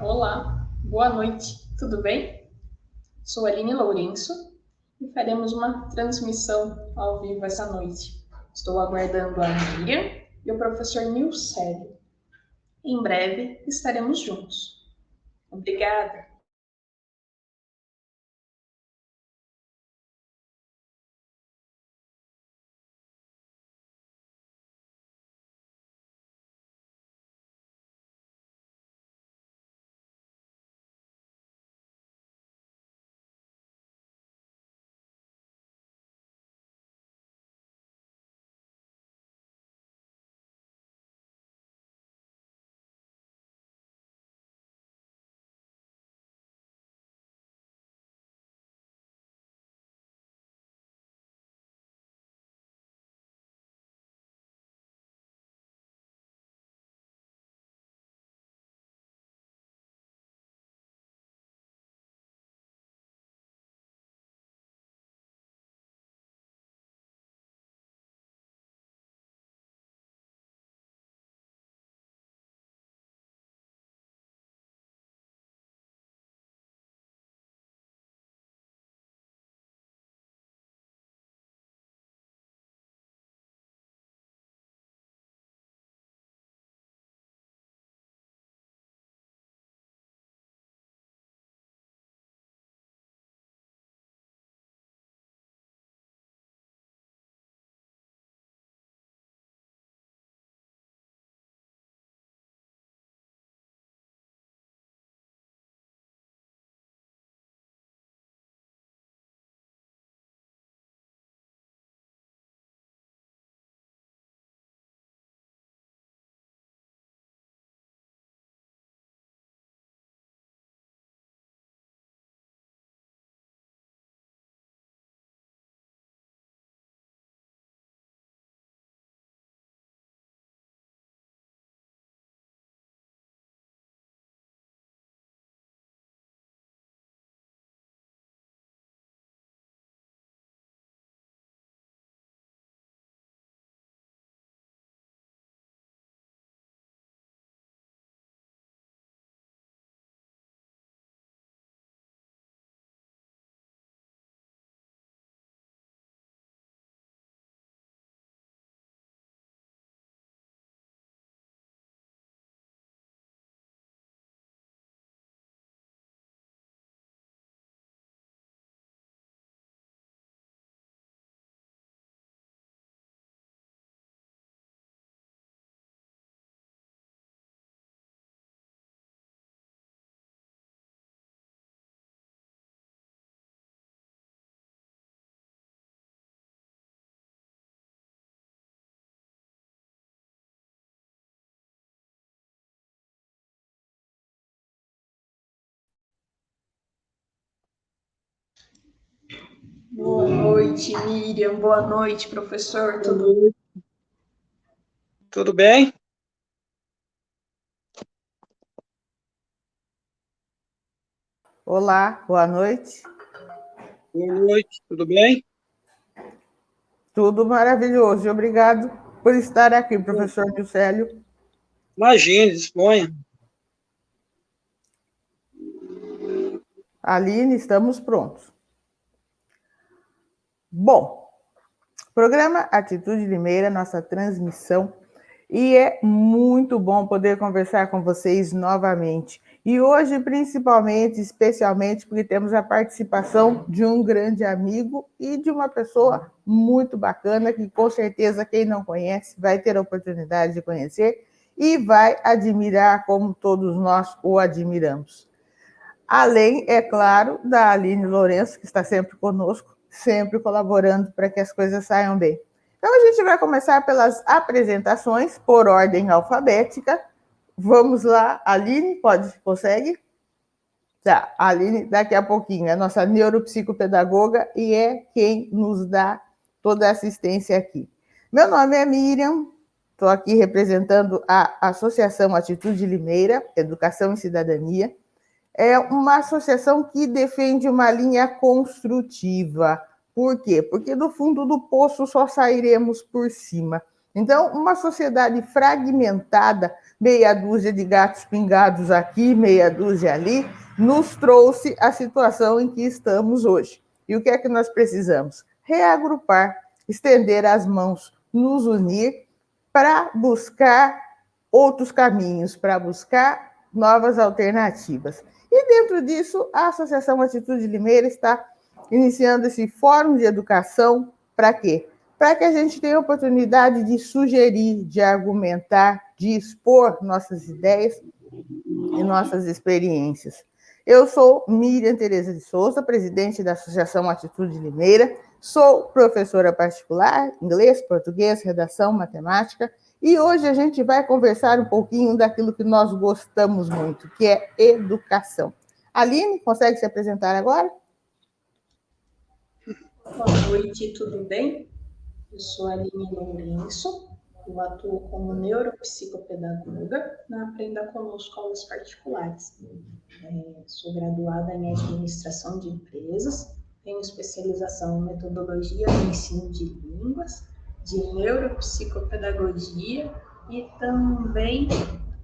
Olá, boa noite, tudo bem? Sou Aline Lourenço e faremos uma transmissão ao vivo essa noite. Estou aguardando a Miriam e o professor Nilcélio. Em breve estaremos juntos. Obrigada. Boa noite, Miriam. Boa noite, professor. Tudo bem? Olá, boa noite. Boa noite, tudo bem? Tudo maravilhoso. Obrigado por estar aqui, professor Nilcélio. Imagine, disponha. Aline, estamos prontos. Bom, programa Atitude Limeira, nossa transmissão, e é muito bom poder conversar com vocês novamente. E hoje, principalmente, especialmente, porque temos a participação de um grande amigo e de uma pessoa muito bacana, que com certeza quem não conhece vai ter a oportunidade de conhecer e vai admirar como todos nós o admiramos. Além, é claro, da Aline Lourenço, que está sempre conosco, sempre colaborando para que as coisas saiam bem. Então, a gente vai começar pelas apresentações, por ordem alfabética. Vamos lá, Aline, consegue? Tá, a Aline, daqui a pouquinho, é a nossa neuropsicopedagoga e é quem nos dá toda a assistência aqui. Meu nome é Miriam, estou aqui representando a Associação Atitude Limeira, Educação e Cidadania. É uma associação que defende uma linha construtiva. Por quê? Porque do fundo do poço só sairemos por cima. Então, uma sociedade fragmentada meia dúzia de gatos pingados aqui, meia dúzia ali, nos trouxe a situação em que estamos hoje. E o que é que nós precisamos? Reagrupar, estender as mãos, nos unir para buscar outros caminhos, para buscar novas alternativas. E dentro disso, a Associação Atitude Limeira está iniciando esse fórum de educação para quê? Para que a gente tenha a oportunidade de sugerir, de argumentar, de expor nossas ideias e nossas experiências. Eu sou Miriam Tereza de Souza, presidente da Associação Atitude Limeira, sou professora particular, inglês, português, redação, matemática, e hoje a gente vai conversar um pouquinho daquilo que nós gostamos muito, que é educação. Aline, consegue se apresentar agora? Boa noite, tudo bem? Eu sou a Aline Lourenço, eu atuo como neuropsicopedagoga na Aprenda Conosco Aulas Particulares. Sou graduada em Administração de Empresas, tenho especialização em Metodologia do Ensino de Línguas, de Neuropsicopedagogia e também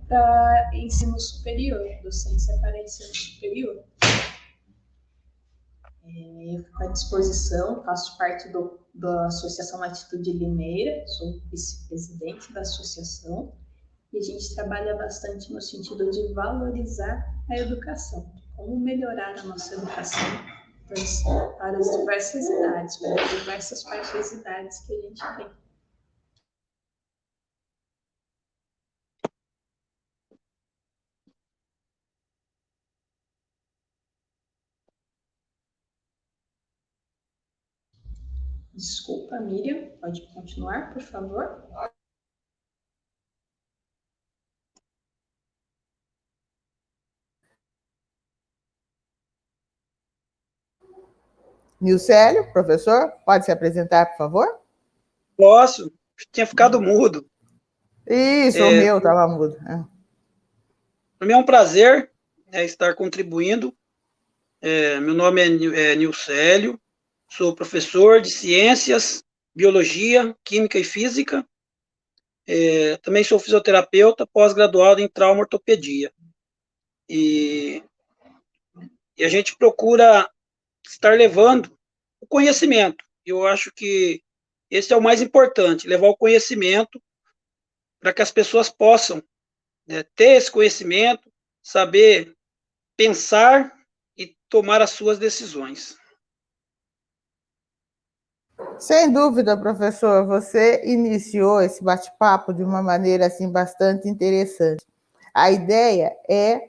para ensino superior, docência para ensino superior. Eu fico à disposição, faço parte da Associação Atitude Limeira, sou vice-presidente da associação, e a gente trabalha bastante no sentido de valorizar a educação, como melhorar a nossa educação para as diversas idades, para as diversas faixas de idades que a gente tem. Desculpa, Miriam, pode continuar, por favor? Nilcélio, professor, pode se apresentar, por favor? Posso? Tinha ficado mudo. Isso, o meu estava mudo. Para mim é um prazer estar contribuindo. Meu nome é Nilcélio, sou professor de Ciências, Biologia, Química e Física. Também sou fisioterapeuta, pós-graduado em trauma ortopedia. E a gente procura estar levando o conhecimento. Eu acho que esse é o mais importante, levar o conhecimento para que as pessoas possam ter esse conhecimento, saber pensar e tomar as suas decisões. Sem dúvida, professor, você iniciou esse bate-papo de uma maneira assim bastante interessante. A ideia é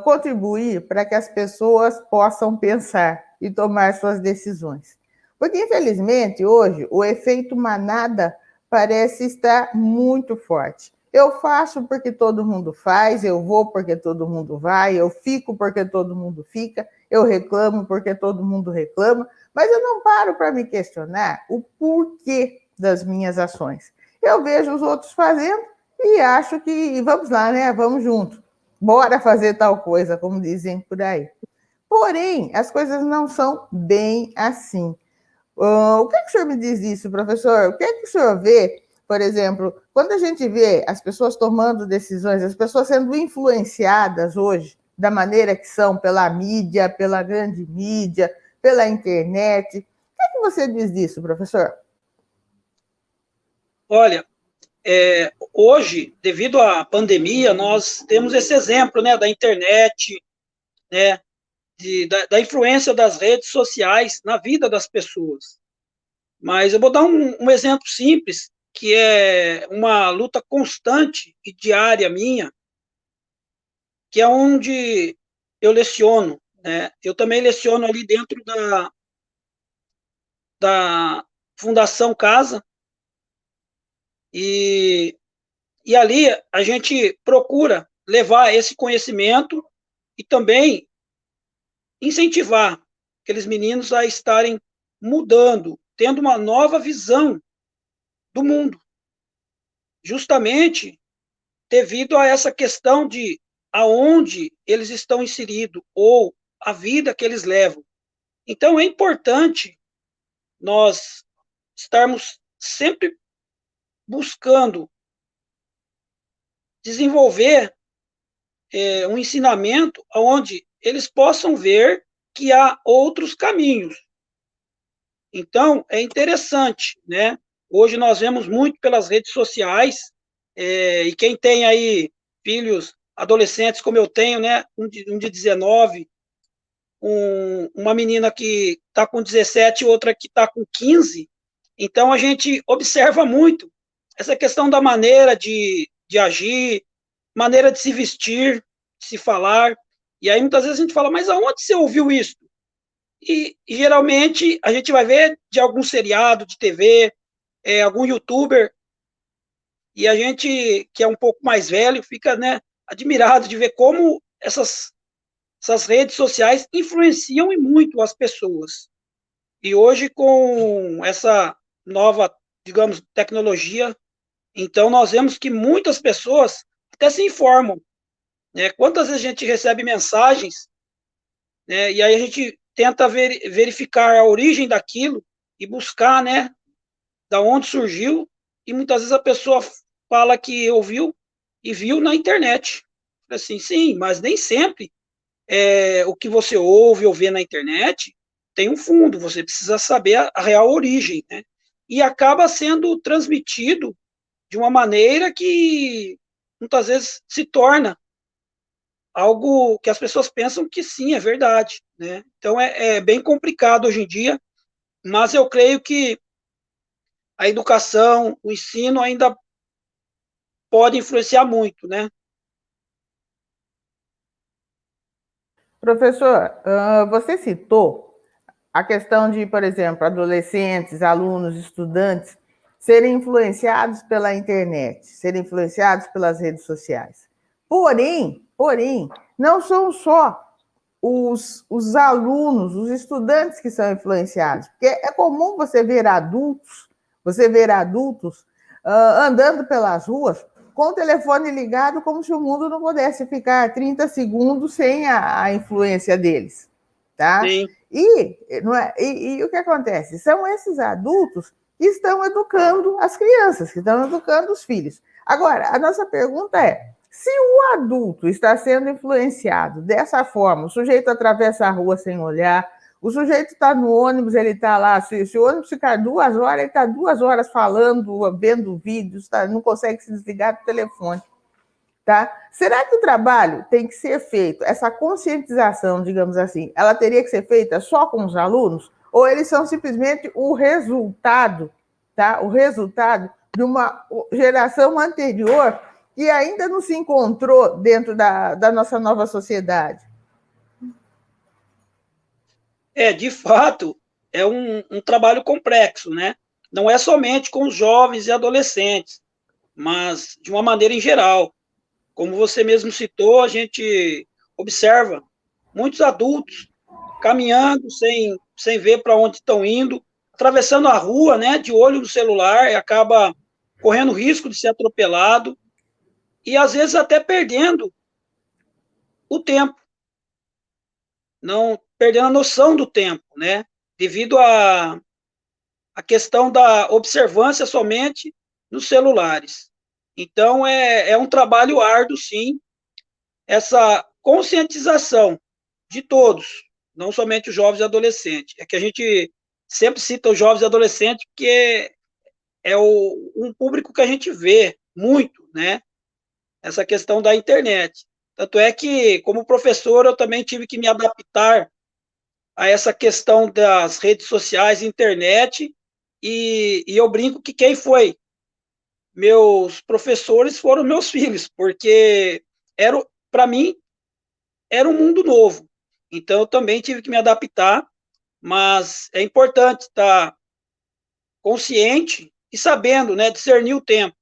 contribuir para que as pessoas possam pensar e tomar suas decisões. Porque, infelizmente, hoje, o efeito manada parece estar muito forte. Eu faço porque todo mundo faz, eu vou porque todo mundo vai, eu fico porque todo mundo fica, eu reclamo porque todo mundo reclama, mas eu não paro para me questionar o porquê das minhas ações. Eu vejo os outros fazendo e acho que, vamos lá, né? Vamos junto. Bora fazer tal coisa, como dizem por aí. Porém, as coisas não são bem assim. O que o senhor me diz disso, professor? O que o senhor vê, por exemplo, quando a gente vê as pessoas tomando decisões, as pessoas sendo influenciadas hoje da maneira que são, pela mídia, pela grande mídia, pela internet. O que você diz disso, professor? Olha, hoje, devido à pandemia, nós temos esse exemplo, da internet, da influência das redes sociais na vida das pessoas. Mas eu vou dar um exemplo simples, que é uma luta constante e diária minha, que é onde eu leciono. Eu também leciono ali dentro da Fundação Casa, e ali a gente procura levar esse conhecimento e também incentivar aqueles meninos a estarem mudando, tendo uma nova visão do mundo, justamente devido a essa questão de aonde eles estão inseridos ou a vida que eles levam. Então é importante nós estarmos sempre buscando desenvolver um ensinamento onde eles possam ver que há outros caminhos. Então, é interessante, né? Hoje nós vemos muito pelas redes sociais, e quem tem aí filhos adolescentes, como eu tenho, né? Um de 19, uma menina que está com 17 e outra que está com 15. Então, a gente observa muito essa questão da maneira de agir, maneira de se vestir, de se falar. E aí, muitas vezes, a gente fala, mas aonde você ouviu isso? E geralmente, a gente vai ver de algum seriado de TV, algum youtuber, e a gente, que é um pouco mais velho, fica, né, admirado de ver como essas redes sociais influenciam e muito as pessoas. E hoje, com essa nova, digamos, tecnologia, então nós vemos que muitas pessoas até se informam, né? Quantas vezes a gente recebe mensagens, né, e aí a gente tenta verificar a origem daquilo e buscar, né, da onde surgiu, e muitas vezes a pessoa fala que ouviu e viu na internet. Assim, sim, mas nem sempre o que você ouve ou vê na internet tem um fundo, você precisa saber a real origem, né? E acaba sendo transmitido de uma maneira que muitas vezes se torna algo que as pessoas pensam que sim, é verdade, né? Então é bem complicado hoje em dia, mas eu creio que a educação, o ensino ainda pode influenciar muito, né? Professor, você citou a questão de, por exemplo, adolescentes, alunos, estudantes serem influenciados pela internet, serem influenciados pelas redes sociais. Porém, não são só os alunos, os estudantes que são influenciados, porque é comum você ver adultos andando pelas ruas com o telefone ligado, como se o mundo não pudesse ficar 30 segundos sem a influência deles, tá? Sim. E o que acontece? São esses adultos que estão educando as crianças, que estão educando os filhos. Agora, a nossa pergunta é, se o adulto está sendo influenciado dessa forma, o sujeito atravessa a rua sem olhar, o sujeito está no ônibus, ele está lá, se o ônibus ficar 2 horas, ele está 2 horas falando, vendo vídeos, tá, não consegue se desligar do telefone. Tá? Será que o trabalho tem que ser feito, essa conscientização, digamos assim, ela teria que ser feita só com os alunos? Ou eles são simplesmente o resultado, tá? O resultado de uma geração anterior que ainda não se encontrou dentro da nossa nova sociedade? De fato, é um trabalho complexo, né? Não é somente com os jovens e adolescentes, mas de uma maneira em geral. Como você mesmo citou, a gente observa muitos adultos caminhando sem ver para onde estão indo, atravessando a rua, né, de olho no celular, e acaba correndo risco de ser atropelado, e às vezes até perdendo o tempo, não perdendo a noção do tempo, né, devido a questão da observância somente nos celulares. Então, é um trabalho árduo, sim, essa conscientização de todos, não somente os jovens e adolescentes. É que a gente sempre cita os jovens e adolescentes porque é um público que a gente vê muito, né? Essa questão da internet. Tanto é que, como professor, eu também tive que me adaptar a essa questão das redes sociais, internet, e eu brinco que quem foi meus professores foram meus filhos, porque para mim era um mundo novo. Então eu também tive que me adaptar, mas é importante estar consciente e sabendo, né, discernir o tempo,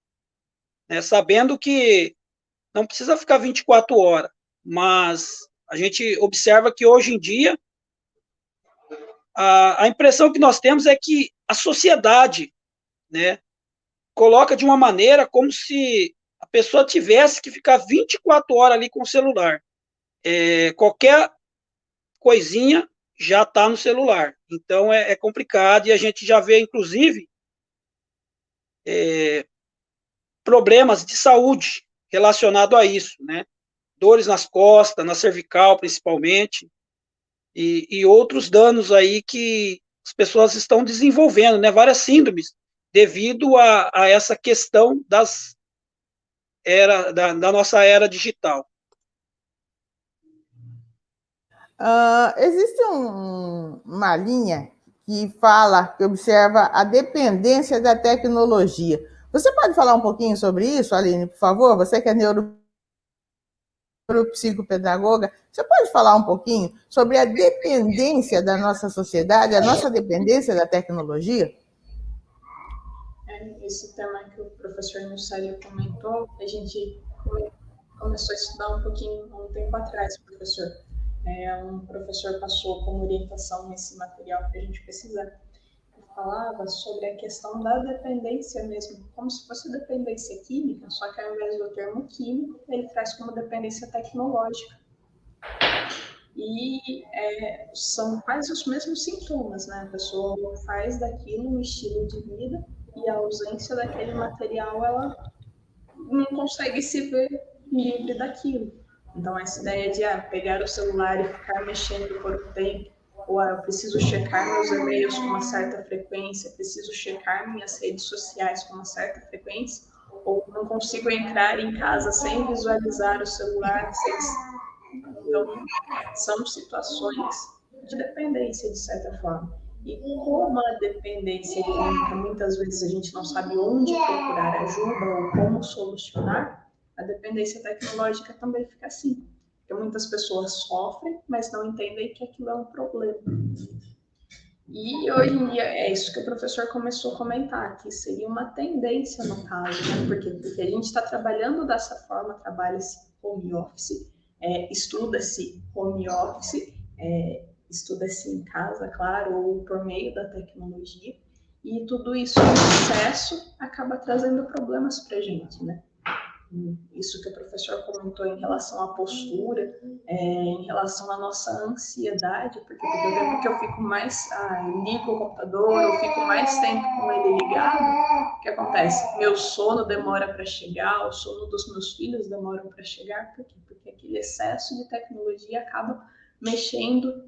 né, sabendo que não precisa ficar 24 horas, mas a gente observa que hoje em dia a impressão que nós temos é que a sociedade, né, coloca de uma maneira como se a pessoa tivesse que ficar 24 horas ali com o celular. Qualquer coisinha já está no celular. Então é complicado e a gente já vê, inclusive, problemas de saúde, relacionado a isso, né? Dores nas costas, na cervical, principalmente, e outros danos aí que as pessoas estão desenvolvendo, né? Várias síndromes, devido a essa questão da nossa era digital. Existe uma linha que fala, que observa a dependência da tecnologia. Você pode falar um pouquinho sobre isso, Aline, por favor? Você que é neuropsicopedagoga, você pode falar um pouquinho sobre a dependência da nossa sociedade, a nossa dependência da tecnologia? Esse tema que o professor Nussério comentou, a gente começou a estudar um pouquinho há um tempo atrás, professor. Um professor passou como orientação nesse material para a gente pesquisar. Ele falava sobre a questão da dependência mesmo, como se fosse dependência química, só que ao invés do termo químico, ele traz como dependência tecnológica. E são quase os mesmos sintomas, né? A pessoa faz daquilo um estilo de vida e a ausência daquele material, ela não consegue se ver livre daquilo. Então, essa ideia de pegar o celular e ficar mexendo por um tempo, ou eu preciso checar meus e-mails com uma certa frequência, preciso checar minhas redes sociais com uma certa frequência, ou não consigo entrar em casa sem visualizar o celular. Então, são situações de dependência, de certa forma. E como a dependência química, muitas vezes a gente não sabe onde procurar ajuda ou como solucionar, a dependência tecnológica também fica assim. Porque muitas pessoas sofrem, mas não entendem que aquilo é um problema. E hoje em dia é isso que o professor começou a comentar, que seria uma tendência no caso, né? Porque a gente está trabalhando dessa forma, trabalha-se home office, estuda-se home office, estuda-se em casa, claro, ou por meio da tecnologia, e tudo isso em excesso acaba trazendo problemas para a gente, né? Isso que o professor comentou em relação à postura, em relação à nossa ansiedade, porque o tempo que eu fico mais, eu ligo o computador, eu fico mais tempo com ele ligado, o que acontece? Meu sono demora para chegar, o sono dos meus filhos demora para chegar, por quê? Porque aquele excesso de tecnologia acaba mexendo,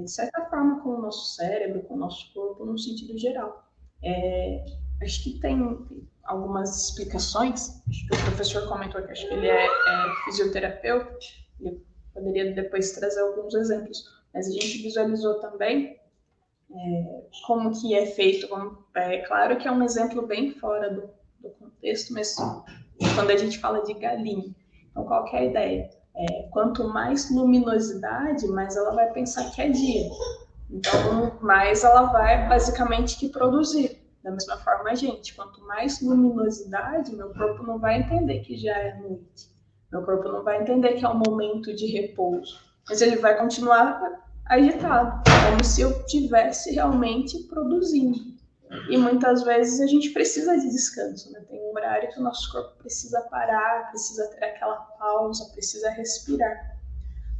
de certa forma, com o nosso cérebro, com o nosso corpo, no sentido geral. Acho que tem algumas explicações, acho que o professor comentou que acho que ele é fisioterapeuta, ele poderia depois trazer alguns exemplos, mas a gente visualizou também como que é feito, claro que é um exemplo bem fora do contexto, mas quando a gente fala de galinha, então qual que é a ideia? Quanto mais luminosidade, mais ela vai pensar que é dia, então mais ela vai basicamente que produzir. Da mesma forma, a gente, quanto mais luminosidade, meu corpo não vai entender que já é noite. Meu corpo não vai entender que é um momento de repouso. Mas ele vai continuar agitado, como se eu estivesse realmente produzindo. E muitas vezes a gente precisa de descanso, né? Tem um horário que o nosso corpo precisa parar, precisa ter aquela pausa, precisa respirar.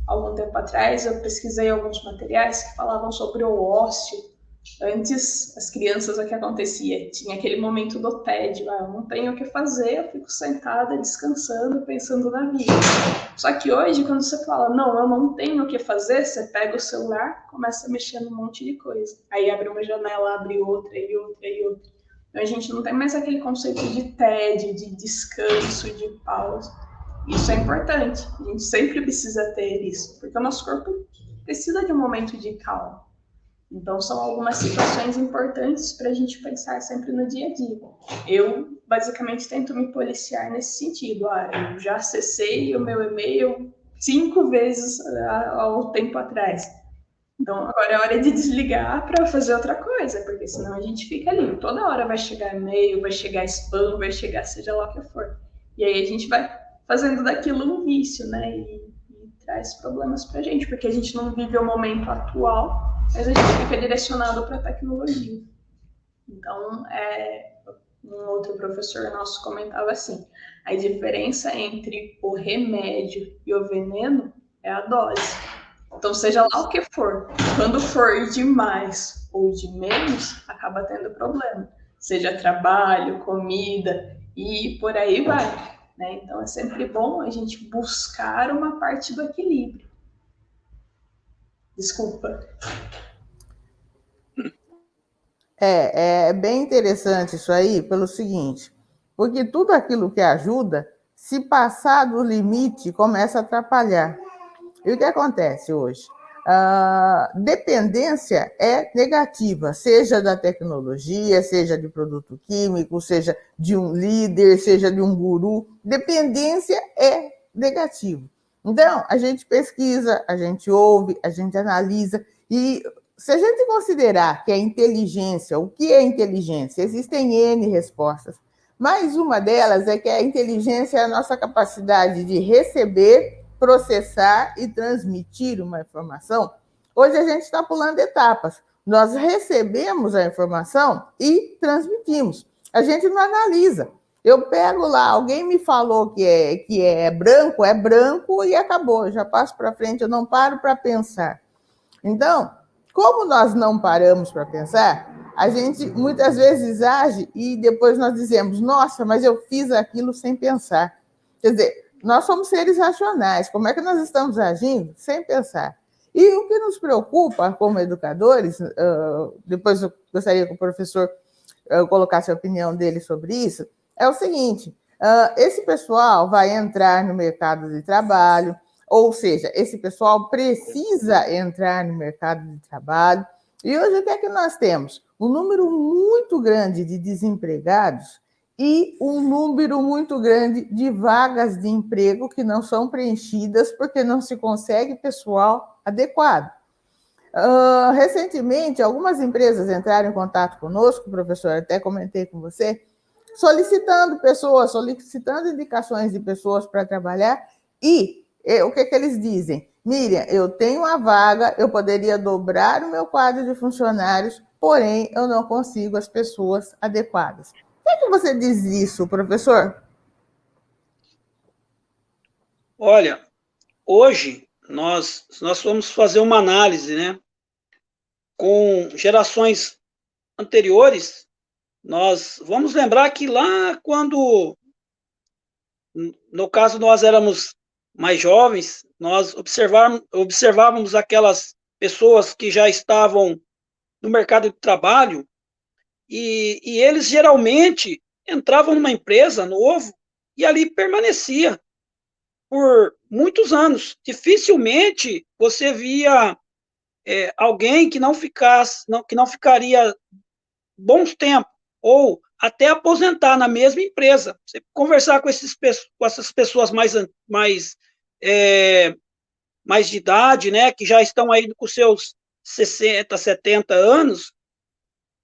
Algum tempo atrás eu pesquisei alguns materiais que falavam sobre o ócio. Antes, as crianças, o que acontecia? Tinha aquele momento do tédio, eu não tenho o que fazer, eu fico sentada, descansando, pensando na vida. Só que hoje, quando você fala, não, eu não tenho o que fazer, você pega o celular, começa a mexer num monte de coisa. Aí abre uma janela, abre outra, e outra, e outra. Então a gente não tem mais aquele conceito de tédio, de descanso, de pausa. Isso é importante, a gente sempre precisa ter isso, porque o nosso corpo precisa de um momento de calma. Então, são algumas situações importantes para a gente pensar sempre no dia a dia. Eu, basicamente, tento me policiar nesse sentido. Eu já acessei o meu e-mail 5 vezes ao tempo atrás. Então, agora é hora de desligar para fazer outra coisa, porque senão a gente fica ali. Toda hora vai chegar e-mail, vai chegar spam, vai chegar seja lá o que for. E aí a gente vai fazendo daquilo um vício, né? E traz problemas para a gente, porque a gente não vive o momento atual, mas a gente fica direcionado para a tecnologia. Então, um outro professor nosso comentava assim, a diferença entre o remédio e o veneno é a dose. Então, seja lá o que for, quando for de mais ou de menos, acaba tendo problema. Seja trabalho, comida e por aí vai. né? Então, é sempre bom a gente buscar uma parte do equilíbrio. Desculpa. É bem interessante isso aí, pelo seguinte, porque tudo aquilo que ajuda, se passar do limite, começa a atrapalhar. E o que acontece hoje? A dependência é negativa, seja da tecnologia, seja de produto químico, seja de um líder, seja de um guru. Dependência é negativo. Então, a gente pesquisa, a gente ouve, a gente analisa, e se a gente considerar que a inteligência, o que é inteligência? Existem N respostas, mas uma delas é que a inteligência é a nossa capacidade de receber, processar e transmitir uma informação. Hoje a gente está pulando etapas. Nós recebemos a informação e transmitimos. A gente não analisa. Eu pego lá, alguém me falou que é branco e acabou. Eu já passo para frente, eu não paro para pensar. Então, como nós não paramos para pensar, a gente muitas vezes age e depois nós dizemos, nossa, mas eu fiz aquilo sem pensar. Quer dizer, nós somos seres racionais, como é que nós estamos agindo sem pensar? E o que nos preocupa como educadores, depois eu gostaria que o professor colocasse a opinião dele sobre isso, é o seguinte, esse pessoal vai entrar no mercado de trabalho, ou seja, esse pessoal precisa entrar no mercado de trabalho. E hoje o que é que nós temos? Um número muito grande de desempregados e um número muito grande de vagas de emprego que não são preenchidas porque não se consegue pessoal adequado. Recentemente, algumas empresas entraram em contato conosco, professor, até comentei com você, solicitando pessoas, solicitando indicações de pessoas para trabalhar e o que eles dizem? Miriam, eu tenho uma vaga, eu poderia dobrar o meu quadro de funcionários, porém eu não consigo as pessoas adequadas. O que você diz disso, professor? Olha, hoje nós vamos fazer uma análise, né? Com gerações anteriores, nós vamos lembrar que lá quando, no caso, nós éramos mais jovens, nós observávamos aquelas pessoas que já estavam no mercado de trabalho e eles geralmente entravam numa empresa novo e ali permanecia por muitos anos. Dificilmente você via alguém que não ficasse, que não ficaria bons tempos ou até aposentar na mesma empresa. Você conversar com essas pessoas mais de idade, né, que já estão aí com seus 60, 70 anos,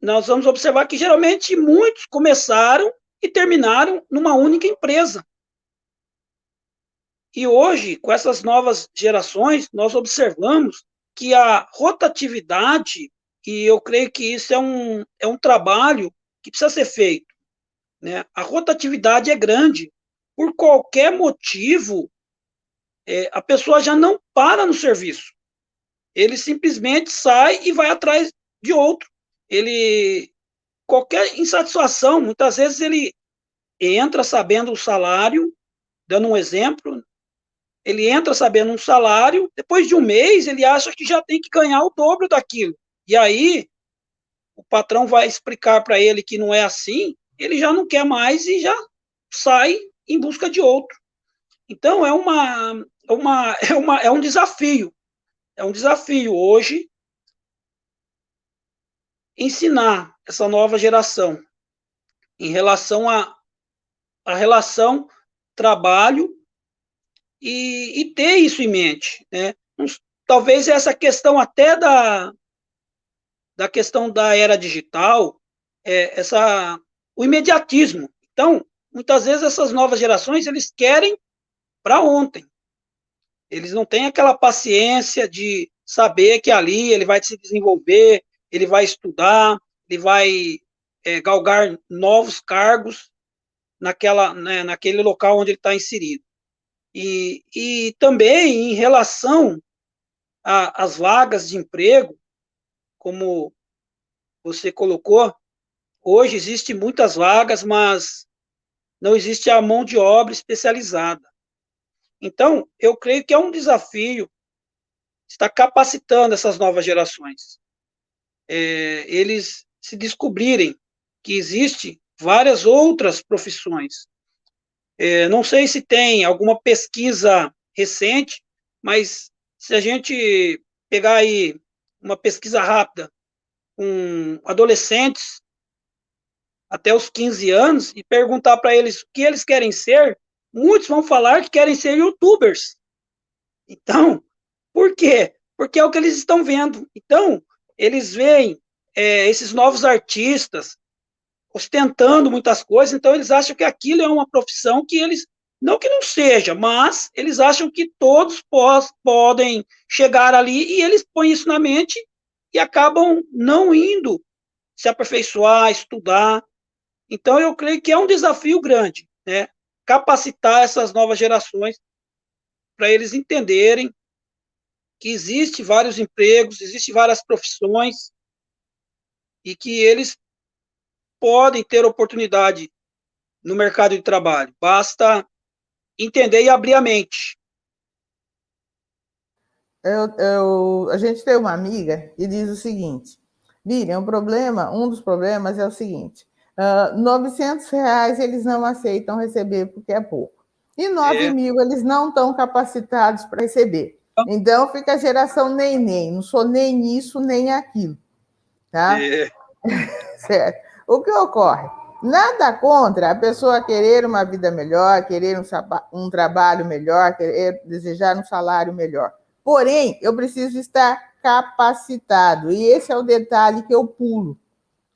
nós vamos observar que geralmente muitos começaram e terminaram numa única empresa. E hoje, com essas novas gerações, nós observamos que a rotatividade, e eu creio que isso é um trabalho que precisa ser feito, né? A rotatividade é grande. Por qualquer motivo, a pessoa já não para no serviço. Ele simplesmente sai e vai atrás de outro. Qualquer insatisfação, muitas vezes ele entra sabendo o salário, dando um exemplo, ele entra sabendo um salário, depois de um mês ele acha que já tem que ganhar o dobro daquilo. E aí o patrão vai explicar para ele que não é assim, ele já não quer mais e já sai em busca de outro. Então é um desafio. É um desafio hoje ensinar essa nova geração em relação à relação trabalho e ter isso em mente, né? Talvez essa questão até da questão da era digital, o imediatismo. Então, muitas vezes essas novas gerações, eles querem para ontem. Eles não têm aquela paciência de saber que ali ele vai se desenvolver, ele vai estudar, ele vai galgar novos cargos naquele local onde ele está inserido. E também em relação às vagas de emprego, como você colocou, hoje existem muitas vagas, mas não existe a mão de obra especializada. Então, eu creio que é um desafio estar capacitando essas novas gerações. Eles se descobrirem que existe várias outras profissões. Não sei se tem alguma pesquisa recente, mas se a gente pegar aí uma pesquisa rápida com adolescentes até os 15 anos e perguntar para eles o que eles querem ser, muitos vão falar que querem ser youtubers. Então, por quê? Porque é o que eles estão vendo. Então, eles veem esses novos artistas ostentando muitas coisas, então eles acham que aquilo é uma profissão que eles, não que não seja, mas eles acham que todos podem chegar ali e eles põem isso na mente e acabam não indo se aperfeiçoar, estudar. Então, eu creio que é um desafio grande, né? Capacitar essas novas gerações para eles entenderem que existe vários empregos, existe várias profissões e que eles podem ter oportunidade no mercado de trabalho. Basta entender e abrir a mente. A gente tem uma amiga que diz o seguinte, Miriam, um dos problemas é o seguinte, R$ 900 eles não aceitam receber porque é pouco. E 9.000 eles não estão capacitados para receber. Então fica a geração nem, não sou nem isso, nem aquilo. Tá? Certo. O que ocorre? Nada contra a pessoa querer uma vida melhor, querer um trabalho melhor, querer desejar um salário melhor. Porém, eu preciso estar capacitado. E esse é o detalhe que eu pulo.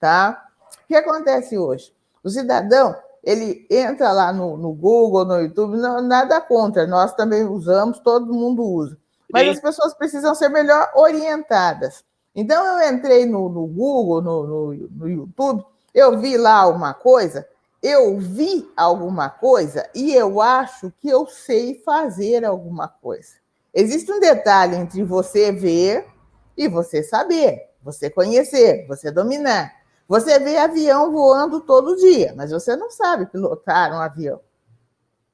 Tá? O que acontece hoje? O cidadão, ele entra lá no Google, no YouTube, nada contra, nós também usamos, todo mundo usa. Mas as pessoas precisam ser melhor orientadas. Então, eu entrei no Google, no YouTube, eu vi lá uma coisa, eu vi alguma coisa e eu acho que eu sei fazer alguma coisa. Existe um detalhe entre você ver e você saber, você conhecer, você dominar. Você vê avião voando todo dia, mas você não sabe pilotar um avião,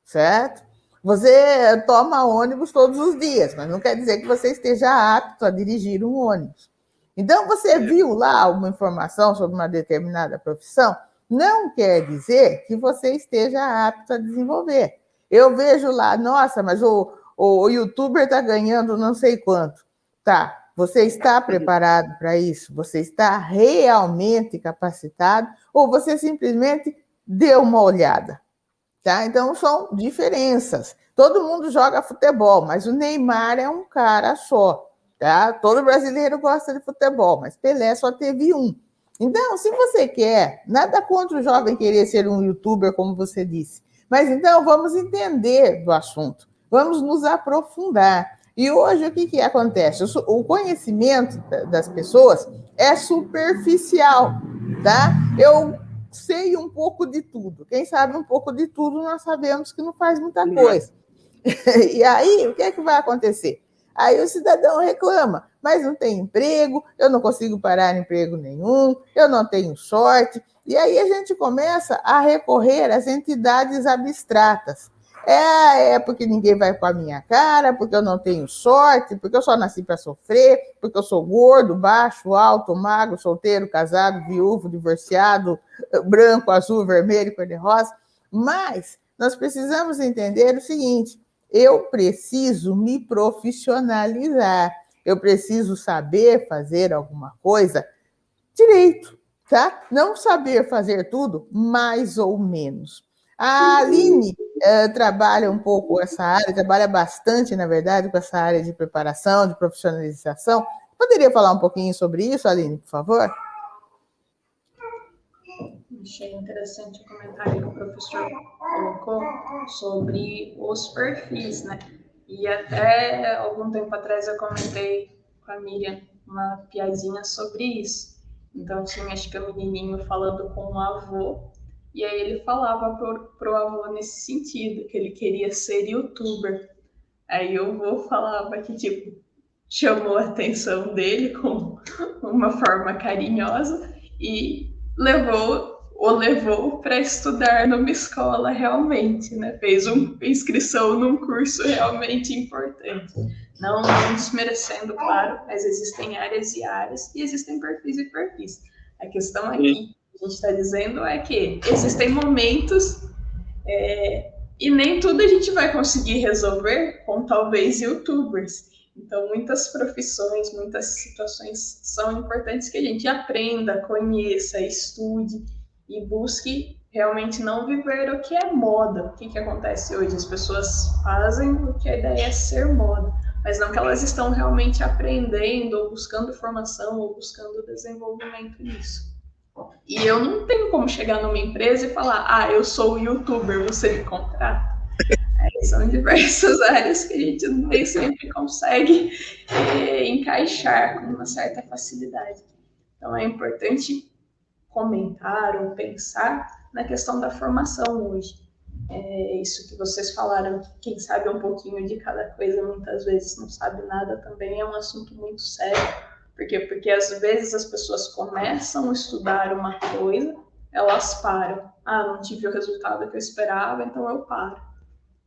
certo? Você toma ônibus todos os dias, mas não quer dizer que você esteja apto a dirigir um ônibus. Então, você viu lá uma informação sobre uma determinada profissão, não quer dizer que você esteja apto a desenvolver. Eu vejo lá, nossa, mas o youtuber está ganhando não sei quanto. Tá, você está preparado para isso? Você está realmente capacitado? Ou você simplesmente deu uma olhada? Tá? Então, são diferenças. Todo mundo joga futebol, mas o Neymar é um cara só. Tá? Todo brasileiro gosta de futebol, mas Pelé só teve um. Então, se você quer, nada contra o jovem querer ser um youtuber, como você disse, mas então vamos entender do assunto, vamos nos aprofundar. E hoje o que acontece? O conhecimento das pessoas é superficial, tá? Eu sei um pouco de tudo. Quem sabe um pouco de tudo, nós sabemos que não faz muita coisa. E aí, o que é que vai acontecer? Aí o cidadão reclama, mas não tem emprego, eu não consigo parar em emprego nenhum, eu não tenho sorte. E aí a gente começa a recorrer às entidades abstratas. É porque ninguém vai com a minha cara, porque eu não tenho sorte, porque eu só nasci para sofrer, porque eu sou gordo, baixo, alto, magro, solteiro, casado, viúvo, divorciado, branco, azul, vermelho, cor-de-rosa. Mas nós precisamos entender o seguinte: eu preciso me profissionalizar, eu preciso saber fazer alguma coisa direito, tá? Não saber fazer tudo, mais ou menos. A Aline trabalha um pouco essa área, trabalha bastante, na verdade, com essa área de preparação, de profissionalização. Poderia falar um pouquinho sobre isso, Aline, por favor? Achei interessante o comentário que o professor colocou sobre os perfis, né? E até algum tempo atrás eu comentei com a Miriam uma piadinha sobre isso. Então tinha, acho que o menininho falando com o avô, e aí ele falava pro avô nesse sentido, que ele queria ser youtuber. Aí o avô falava que, tipo, chamou a atenção dele com uma forma carinhosa e levou o levou para estudar numa escola realmente, né? Fez uma inscrição num curso realmente importante. Não desmerecendo, claro, mas existem áreas e áreas e existem perfis e perfis. A questão aqui, que a gente está dizendo, é que existem momentos e nem tudo a gente vai conseguir resolver com talvez youtubers. Então, muitas profissões, muitas situações são importantes que a gente aprenda, conheça, estude e busque realmente não viver o que é moda. O que acontece hoje? As pessoas fazem o que a ideia é ser moda, mas não que elas estão realmente aprendendo, ou buscando formação, ou buscando desenvolvimento nisso. E eu não tenho como chegar numa empresa e falar, eu sou youtuber, você me contrata? São diversas áreas que a gente nem sempre consegue encaixar com uma certa facilidade. Então, é importante comentar ou pensar na questão da formação hoje. Isso que vocês falaram, que quem sabe um pouquinho de cada coisa, muitas vezes não sabe nada, também é um assunto muito sério. Por quê? Porque às vezes as pessoas começam a estudar uma coisa, elas param. Não tive o resultado que eu esperava, então eu paro.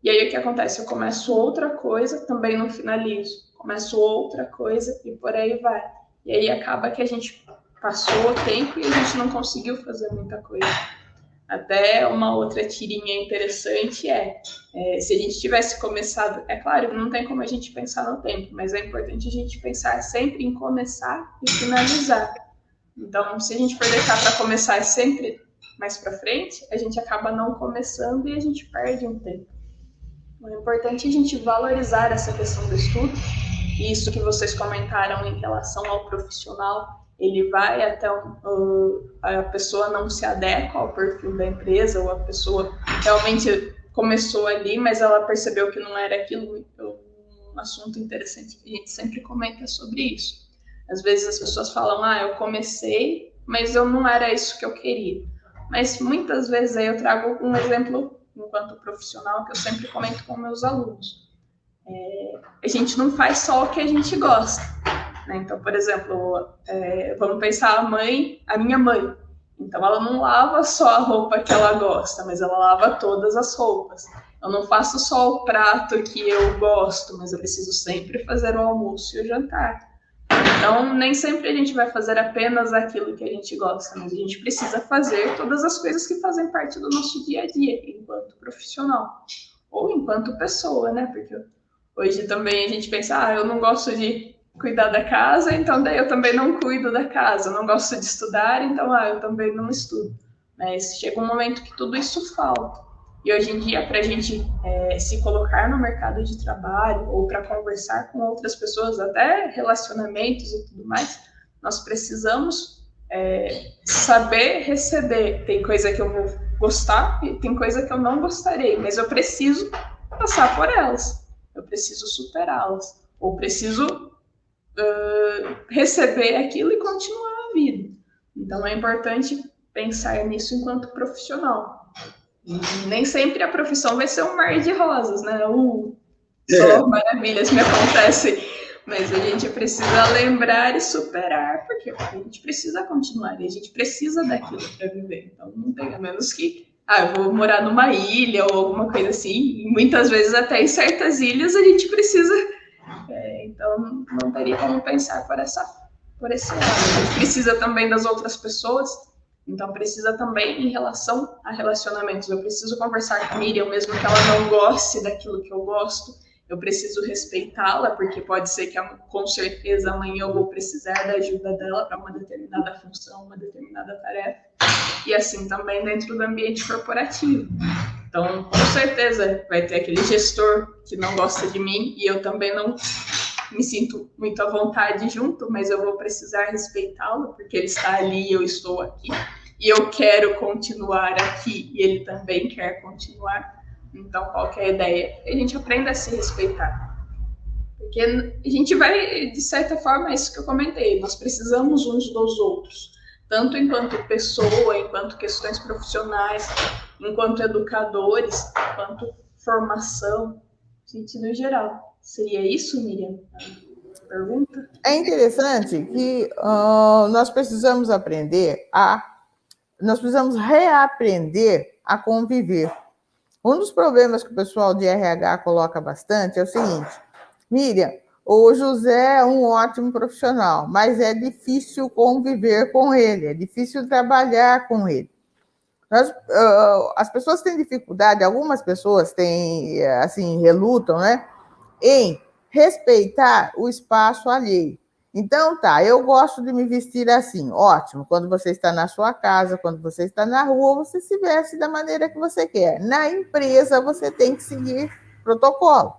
E aí o que acontece? Eu começo outra coisa, também não finalizo. Começo outra coisa e por aí vai. E aí acaba que a gente passou o tempo e a gente não conseguiu fazer muita coisa. Até uma outra tirinha interessante se a gente tivesse começado... É claro, não tem como a gente pensar no tempo, mas é importante a gente pensar sempre em começar e finalizar. Então, se a gente for deixar para começar sempre mais para frente, a gente acaba não começando e a gente perde um tempo. É importante a gente valorizar essa questão do estudo, e isso que vocês comentaram em relação ao profissional, ele vai até a pessoa não se adequa ao perfil da empresa, ou a pessoa realmente começou ali, mas ela percebeu que não era aquilo. Um assunto interessante que a gente sempre comenta sobre isso. Às vezes as pessoas falam, eu comecei, mas eu não era isso que eu queria. Mas muitas vezes aí eu trago um exemplo enquanto profissional, que eu sempre comento com meus alunos. A gente não faz só o que a gente gosta, né? Então, por exemplo, vamos pensar a minha mãe. Então, ela não lava só a roupa que ela gosta, mas ela lava todas as roupas. Eu não faço só o prato que eu gosto, mas eu preciso sempre fazer o almoço e o jantar. Então, nem sempre a gente vai fazer apenas aquilo que a gente gosta, mas a gente precisa fazer todas as coisas que fazem parte do nosso dia a dia, enquanto profissional, ou enquanto pessoa, né? Porque hoje também a gente pensa, eu não gosto de cuidar da casa, então daí eu também não cuido da casa. Eu não gosto de estudar, então eu também não estudo. Mas chega um momento que tudo isso falta. E hoje em dia, para a gente se colocar no mercado de trabalho ou para conversar com outras pessoas, até relacionamentos e tudo mais, nós precisamos saber receber. Tem coisa que eu vou gostar e tem coisa que eu não gostarei, mas eu preciso passar por elas. Eu preciso superá-las. Ou preciso receber aquilo e continuar a vida. Então, é importante pensar nisso enquanto profissional. E nem sempre a profissão vai ser um mar de rosas, né? Só maravilhas me acontecem. Mas a gente precisa lembrar e superar, porque a gente precisa continuar, e a gente precisa daquilo para viver. Então, não tem a menos que, eu vou morar numa ilha ou alguma coisa assim. E muitas vezes, até em certas ilhas, a gente precisa. Então, não teria como pensar por esse lado. A gente precisa também das outras pessoas. Então, precisa também em relação a relacionamentos. Eu preciso conversar com a Miriam, mesmo que ela não goste daquilo que eu gosto. Eu preciso respeitá-la, porque pode ser que, com certeza, amanhã eu vou precisar da ajuda dela para uma determinada função, uma determinada tarefa. E assim também dentro do ambiente corporativo. Então, com certeza, vai ter aquele gestor que não gosta de mim e eu também não me sinto muito à vontade junto, mas eu vou precisar respeitá-lo, porque ele está ali e eu estou aqui. E eu quero continuar aqui e ele também quer continuar. Então, qual que é a ideia? A gente aprenda a se respeitar. Porque a gente vai, de certa forma, é isso que eu comentei, nós precisamos uns dos outros. Tanto enquanto pessoa, enquanto questões profissionais, enquanto educadores, enquanto formação, no sentido geral. Seria isso, Miriam? A pergunta? É interessante que nós precisamos aprender a nós precisamos reaprender a conviver. Um dos problemas que o pessoal de RH coloca bastante é o seguinte: Miriam, o José é um ótimo profissional, mas é difícil conviver com ele, é difícil trabalhar com ele. As pessoas têm dificuldade, algumas pessoas têm, assim, relutam, né, em respeitar o espaço alheio. Então, tá, eu gosto de me vestir assim, ótimo. Quando você está na sua casa, quando você está na rua, você se veste da maneira que você quer. Na empresa, você tem que seguir protocolo.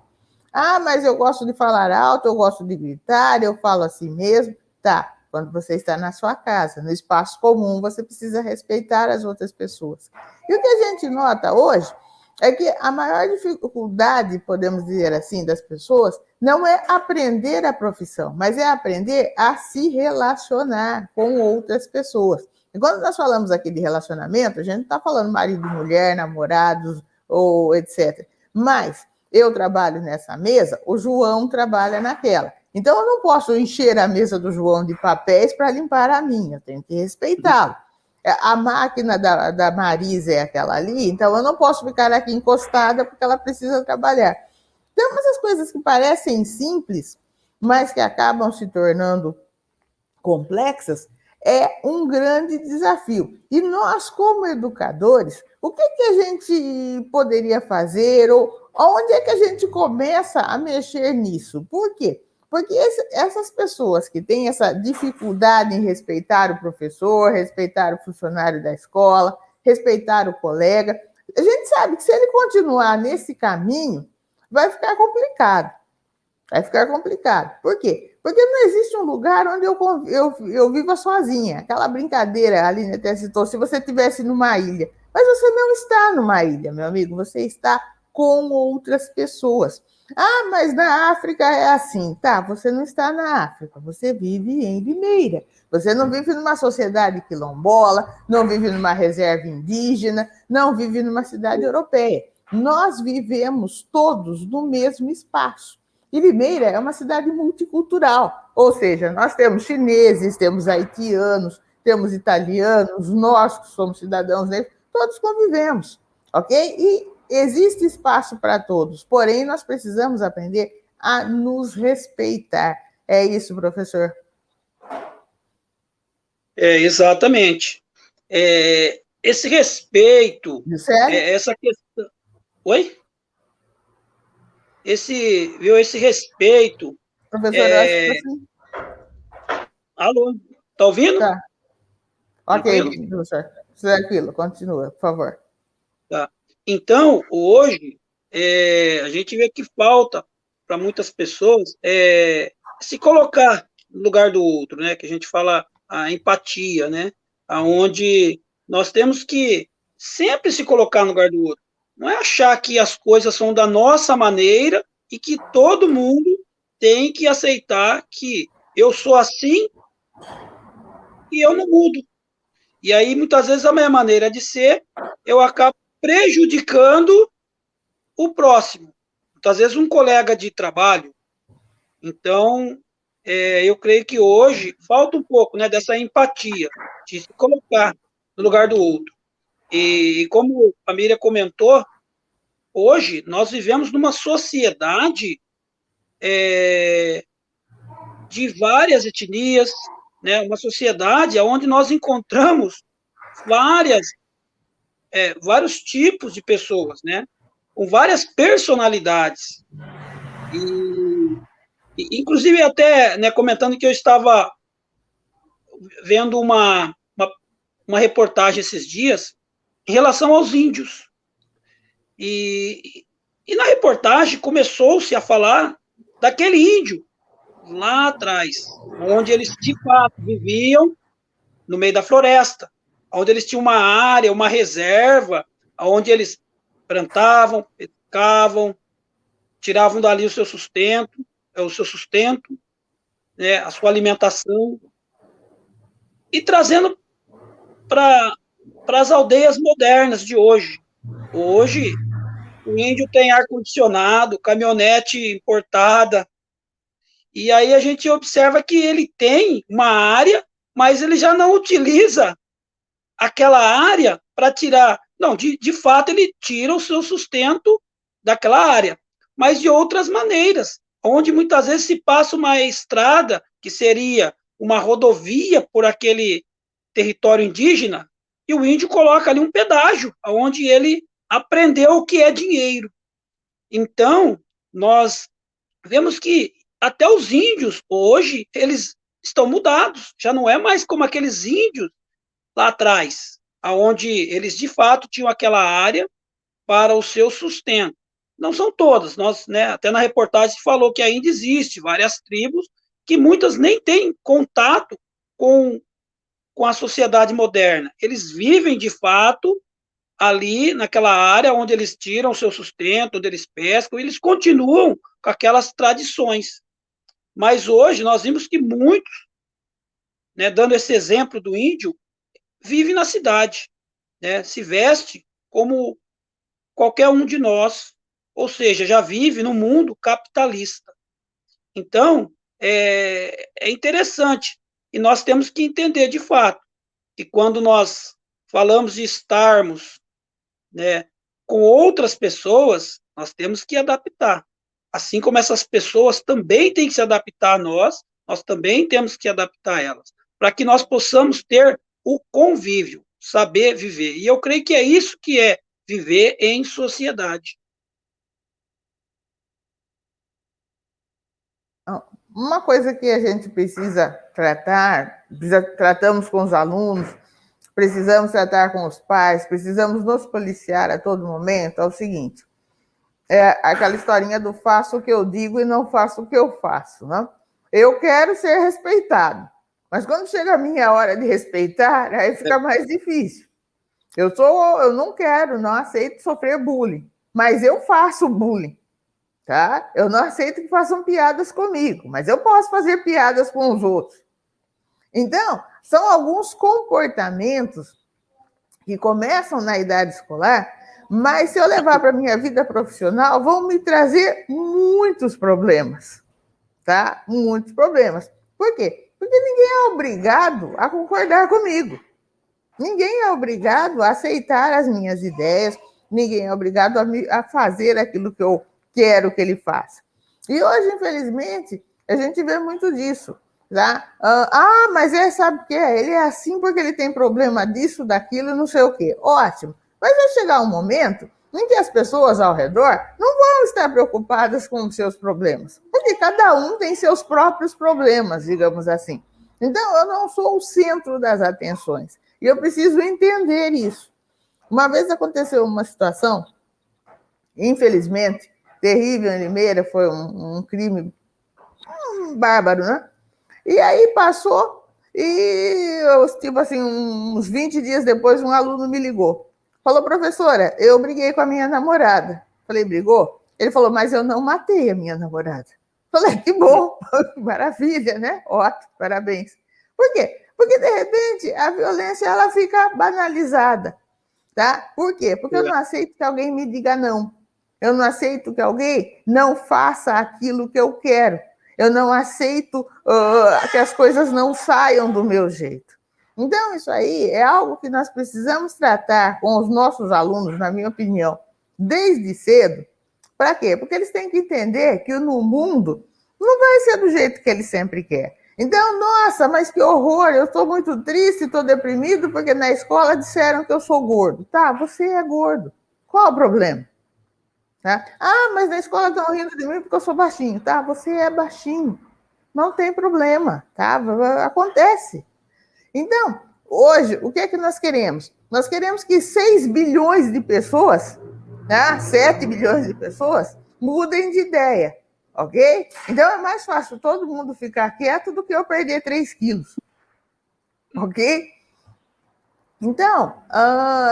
Ah, mas eu gosto de falar alto, eu gosto de gritar, eu falo assim mesmo. Tá, quando você está na sua casa, no espaço comum, você precisa respeitar as outras pessoas. E o que a gente nota hoje é que a maior dificuldade, podemos dizer assim, das pessoas não é aprender a profissão, mas é aprender a se relacionar com outras pessoas. E quando nós falamos aqui de relacionamento, a gente não está falando marido, mulher, namorados ou etc. Mas eu trabalho nessa mesa, o João trabalha naquela. Então, eu não posso encher a mesa do João de papéis para limpar a minha, eu tenho que respeitá-lo. A máquina da Marisa é aquela ali, então eu não posso ficar aqui encostada porque ela precisa trabalhar. Então, essas coisas que parecem simples, mas que acabam se tornando complexas, é um grande desafio. E nós, como educadores, o que a gente poderia fazer, ou onde é que a gente começa a mexer nisso? Por quê? Porque essas pessoas que têm essa dificuldade em respeitar o professor, respeitar o funcionário da escola, respeitar o colega, a gente sabe que se ele continuar nesse caminho, vai ficar complicado. Vai ficar complicado. Por quê? Porque não existe um lugar onde eu viva sozinha. Aquela brincadeira, a Aline até citou, se você estivesse numa ilha. Mas você não está numa ilha, meu amigo, você está com outras pessoas. Ah, mas na África é assim. Tá, você não está na África, você vive em Limeira. Você não vive numa sociedade quilombola, não vive numa reserva indígena, não vive numa cidade europeia. Nós vivemos todos no mesmo espaço. E Limeira é uma cidade multicultural, ou seja, nós temos chineses, temos haitianos, temos italianos, nós que somos cidadãos negros, todos convivemos, ok? E existe espaço para todos, porém nós precisamos aprender a nos respeitar. É isso, professor? Exatamente. Esse respeito, Sério? essa questão... Oi? Esse respeito... Professor, eu acho que assim... Alô, tá ouvindo? Tá. Ok, Tranquilo? professor. Tranquilo, continua, por favor. Tá. Então, hoje, a gente vê que falta para muitas pessoas se colocar no lugar do outro, né? Que a gente fala a empatia, né? Aonde nós temos que sempre se colocar no lugar do outro. Não é achar que as coisas são da nossa maneira e que todo mundo tem que aceitar que eu sou assim e eu não mudo. E aí, muitas vezes, a minha maneira de ser, eu acabo prejudicando o próximo. Muitas vezes, um colega de trabalho. Então, eu creio que hoje falta um pouco, né, dessa empatia, de se colocar no lugar do outro. E como a Miriam comentou, hoje nós vivemos numa sociedade de várias etnias, né, uma sociedade onde nós encontramos vários tipos de pessoas, né, com várias personalidades. Inclusive, até, né, comentando que eu estava vendo uma reportagem esses dias em relação aos índios. E na reportagem começou-se a falar daquele índio lá atrás, onde eles, de fato, viviam no meio da floresta, onde eles tinham uma área, uma reserva, onde eles plantavam, pescavam, tiravam dali o seu sustento, né, a sua alimentação, e trazendo para as aldeias modernas de hoje. Hoje, o índio tem ar-condicionado, caminhonete importada, e aí a gente observa que ele tem uma área, mas ele já não utiliza aquela área para tirar. Não, de fato, ele tira o seu sustento daquela área, mas de outras maneiras, onde muitas vezes se passa uma estrada, que seria uma rodovia por aquele território indígena, e o índio coloca ali um pedágio, onde ele aprendeu o que é dinheiro. Então, nós vemos que até os índios, hoje, eles estão mudados, já não é mais como aqueles índios lá atrás, aonde eles, de fato, tinham aquela área para o seu sustento. Não são todas, nós, né, até na reportagem falou que ainda existe várias tribos que muitas nem têm contato com a sociedade moderna. Eles vivem, de fato, ali naquela área onde eles tiram o seu sustento, onde eles pescam, e eles continuam com aquelas tradições. Mas hoje nós vimos que muitos, né, dando esse exemplo do índio, vive na cidade, né, se veste como qualquer um de nós, ou seja, já vive no mundo capitalista. Então, é interessante, e nós temos que entender de fato, que quando nós falamos de estarmos, né, com outras pessoas, nós temos que adaptar. Assim como essas pessoas também têm que se adaptar a nós também temos que adaptar a elas, para que nós possamos ter o convívio, saber viver. E eu creio que é isso que é viver em sociedade. Uma coisa que a gente precisa tratar, tratamos com os alunos, precisamos tratar com os pais, precisamos nos policiar a todo momento, é o seguinte, é aquela historinha do faço o que eu digo e não faço o que eu faço, né? Eu quero ser respeitado, mas quando chega a minha hora de respeitar, aí fica mais difícil. Eu não quero, não aceito sofrer bullying, mas eu faço bullying. Tá? Eu não aceito que façam piadas comigo, mas eu posso fazer piadas com os outros. Então, são alguns comportamentos que começam na idade escolar, mas se eu levar para a minha vida profissional, vão me trazer muitos problemas, tá? Muitos problemas. Por quê? Porque ninguém é obrigado a concordar comigo. Ninguém é obrigado a aceitar as minhas ideias, ninguém é obrigado a fazer aquilo que eu quero que ele faça. E hoje, infelizmente, a gente vê muito disso. Tá? Mas sabe o que é? Ele é assim porque ele tem problema disso, daquilo, não sei o quê. Ótimo. Mas vai chegar um momento em que as pessoas ao redor não vão estar preocupadas com os seus problemas, porque cada um tem seus próprios problemas, digamos assim. Então, eu não sou o centro das atenções. E eu preciso entender isso. Uma vez aconteceu uma situação, infelizmente, terrível em Limeira, foi um crime bárbaro, né? E aí passou, e tipo assim, uns 20 dias depois, um aluno me ligou. Falou, professora, eu briguei com a minha namorada. Falei, brigou? Ele falou, mas eu não matei a minha namorada. Falei, que bom, maravilha, né? Ótimo, parabéns. Por quê? Porque, de repente, a violência ela fica banalizada. Tá? Por quê? Porque eu não aceito que alguém me diga não. Eu não aceito que alguém não faça aquilo que eu quero. Eu não aceito que as coisas não saiam do meu jeito. Então, isso aí é algo que nós precisamos tratar com os nossos alunos, na minha opinião, desde cedo. Para quê? Porque eles têm que entender que no mundo não vai ser do jeito que eles sempre querem. Então, nossa, mas que horror, eu estou muito triste, estou deprimido, porque na escola disseram que eu sou gordo. Tá, você é gordo. Qual o problema? Tá? Mas na escola estão rindo de mim porque eu sou baixinho. Tá, você é baixinho. Não tem problema, tá? Acontece. Então, hoje, o que é que nós queremos? Nós queremos que 6 bilhões de pessoas, tá? 7 bilhões de pessoas, mudem de ideia. Ok? Então é mais fácil todo mundo ficar quieto do que eu perder 3 quilos. Ok? Então,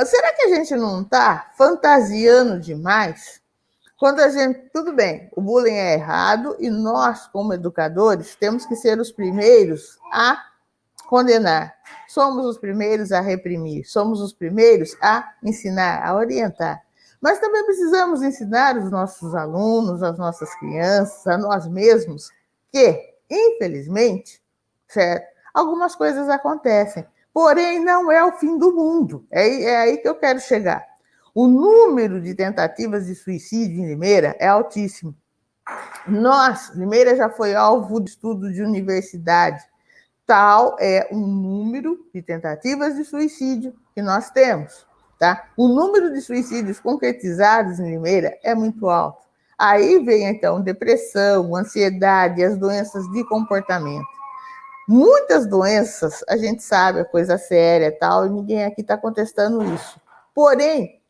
será que a gente não está fantasiando demais? Quando a gente... Tudo bem, o bullying é errado e nós, como educadores, temos que ser os primeiros a condenar. Somos os primeiros a reprimir. Somos os primeiros a ensinar, a orientar. Mas também precisamos ensinar os nossos alunos, as nossas crianças, a nós mesmos, que, infelizmente, certo, algumas coisas acontecem. Porém, não é o fim do mundo. É aí que eu quero chegar. O número de tentativas de suicídio em Limeira é altíssimo. Limeira já foi alvo de estudo de universidade. Tal é o número de tentativas de suicídio que nós temos. Tá? O número de suicídios concretizados em Limeira é muito alto. Aí vem, então, depressão, ansiedade, as doenças de comportamento. Muitas doenças, a gente sabe, é coisa séria e tal, e ninguém aqui está contestando isso. Porém,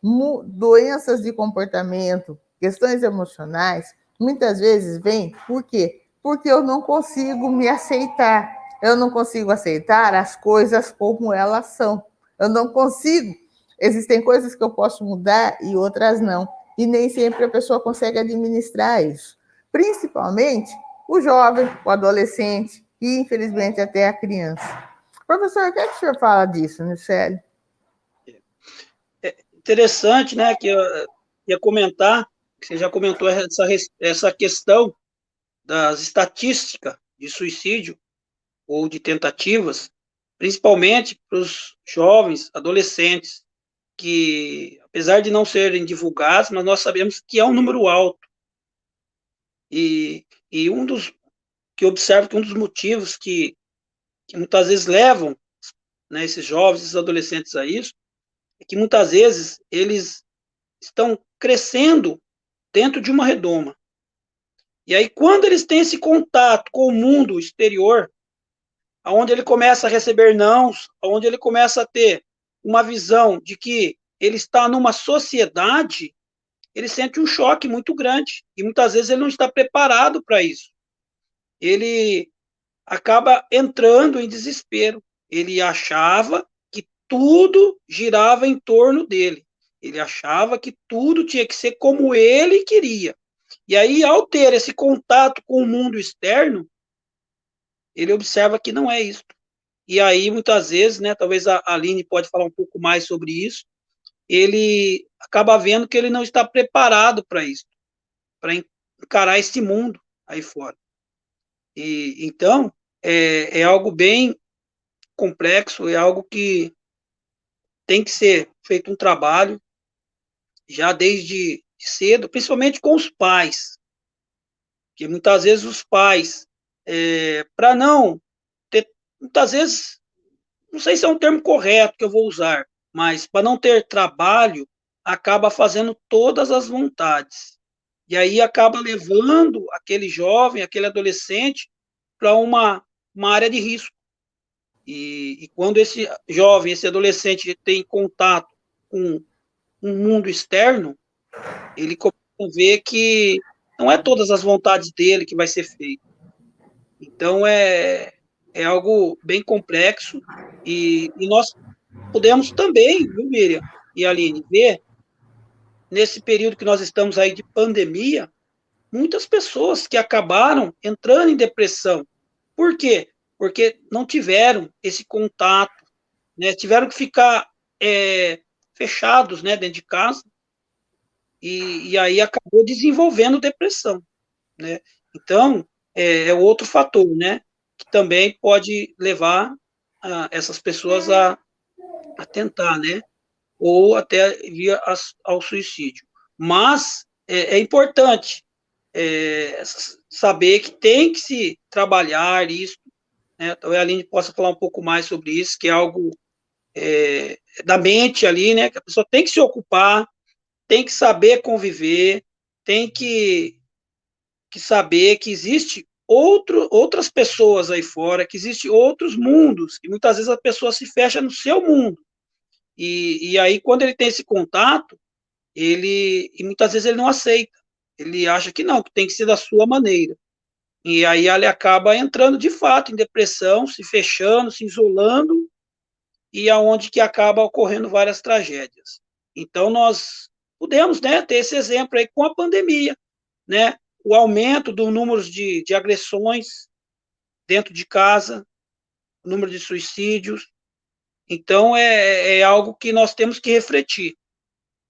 doenças de comportamento, questões emocionais, muitas vezes vêm por quê? Porque eu não consigo me aceitar. Eu não consigo aceitar as coisas como elas são. Eu não consigo. Existem coisas que eu posso mudar e outras não. E nem sempre a pessoa consegue administrar isso. Principalmente o jovem, o adolescente e, infelizmente, até a criança. Professor, o que é que o senhor fala disso, Nicélio? É interessante, né, que eu ia comentar, que você já comentou essa questão das estatísticas de suicídio ou de tentativas, principalmente para os jovens, adolescentes, que, apesar de não serem divulgados, mas nós sabemos que é um número alto. E um dos que observo que um dos motivos que muitas vezes levam, né, esses jovens, esses adolescentes a isso, é que muitas vezes eles estão crescendo dentro de uma redoma. E aí, quando eles têm esse contato com o mundo exterior, onde ele começa a receber nãos, onde ele começa a ter uma visão de que ele está numa sociedade, ele sente um choque muito grande. E muitas vezes ele não está preparado para isso. Ele acaba entrando em desespero. Ele achava que tudo girava em torno dele. Ele achava que tudo tinha que ser como ele queria. E aí, ao ter esse contato com o mundo externo, ele observa que não é isso. E aí, muitas vezes, né, talvez a Aline pode falar um pouco mais sobre isso, ele acaba vendo que ele não está preparado para isso, para encarar esse mundo aí fora. E então, é algo bem complexo, é algo que tem que ser feito um trabalho já desde cedo, principalmente com os pais, que muitas vezes os pais, para não ter, muitas vezes, não sei se é um termo correto que eu vou usar, mas para não ter trabalho, acaba fazendo todas as vontades. E aí acaba levando aquele jovem, aquele adolescente, para uma área de risco. E quando esse jovem, esse adolescente tem contato com um mundo externo, ele começa a ver que não é todas as vontades dele que vai ser feito. Então, é algo bem complexo e nós podemos também, viu, Miriam e Aline, ver nesse período que nós estamos aí de pandemia, muitas pessoas que acabaram entrando em depressão. Por quê? Porque não tiveram esse contato, né? Tiveram que ficar fechados, né, dentro de casa, e aí acabou desenvolvendo depressão, né? Então, é outro fator, né, que também pode levar essas pessoas a tentar, né, ou até vir ao suicídio. Mas é importante saber que tem que se trabalhar isso, né? Talvez a Aline possa falar um pouco mais sobre isso, que é algo da mente ali, né? Que a pessoa tem que se ocupar, tem que saber conviver, tem que saber que existe outras pessoas aí fora, que existem outros mundos, e muitas vezes a pessoa se fecha no seu mundo. E aí, quando ele tem esse contato, e muitas vezes ele não aceita. Ele acha que não, que tem que ser da sua maneira. E aí ele acaba entrando de fato em depressão, se fechando, se isolando, e aonde que acaba ocorrendo várias tragédias. Então nós podemos, né, ter esse exemplo aí com a pandemia, né? O aumento do número de agressões dentro de casa, o número de suicídios. Então é algo que nós temos que refletir,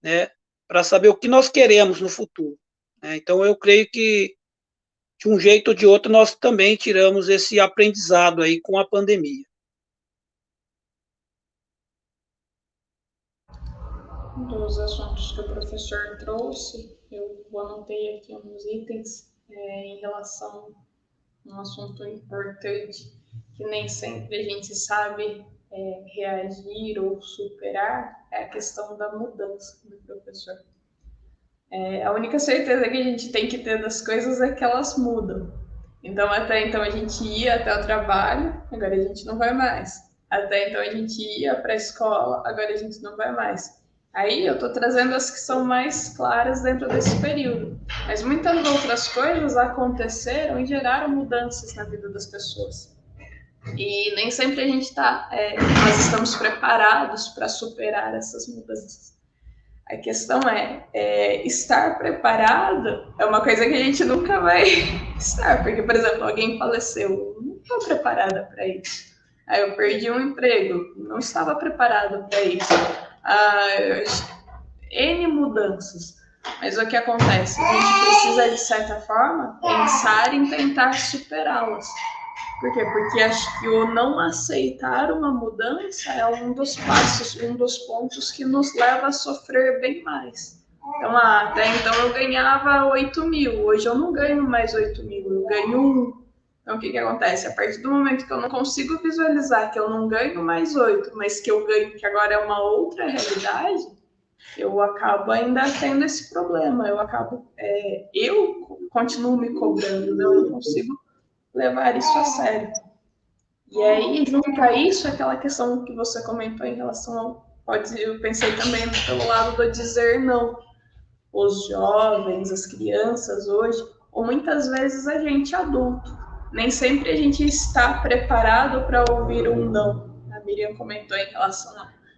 né, para saber o que nós queremos no futuro, né? Então eu creio que de um jeito ou de outro nós também tiramos esse aprendizado aí com a pandemia. dos assuntos que o professor trouxe, eu anotei aqui uns itens em relação a um assunto importante que nem sempre a gente sabe reagir ou superar, é a questão da mudança do professor. A única certeza que a gente tem que ter das coisas é que elas mudam. Então, até então a gente ia até o trabalho, agora a gente não vai mais. Até então a gente ia para a escola, agora a gente não vai mais. Aí eu estou trazendo as que são mais claras dentro desse período. Mas muitas outras coisas aconteceram e geraram mudanças na vida das pessoas. E nem sempre a gente nós estamos preparados para superar essas mudanças. A questão estar preparado é uma coisa que a gente nunca vai estar, porque, por exemplo, alguém faleceu, eu não estou preparada para isso. Aí eu perdi um emprego, não estava preparado para isso. N mudanças. Mas o que acontece? A gente precisa, de certa forma, pensar em tentar superá-las. Por quê? Porque acho que o não aceitar uma mudança é um dos passos, um dos pontos que nos leva a sofrer bem mais. Então, até então eu ganhava 8 mil, hoje eu não ganho mais 8 mil, eu ganho 1. Então, o que acontece? A partir do momento que eu não consigo visualizar que eu não ganho mais 8, mas que eu ganho, que agora é uma outra realidade, eu acabo ainda tendo esse problema. Eu continuo me cobrando, né? Eu não consigo levar isso a sério. E aí, junto a isso, aquela questão que você comentou em relação eu pensei também pelo lado do dizer não. Os jovens, as crianças hoje, ou muitas vezes a gente adulto, nem sempre a gente está preparado para ouvir um não. A Miriam comentou em relação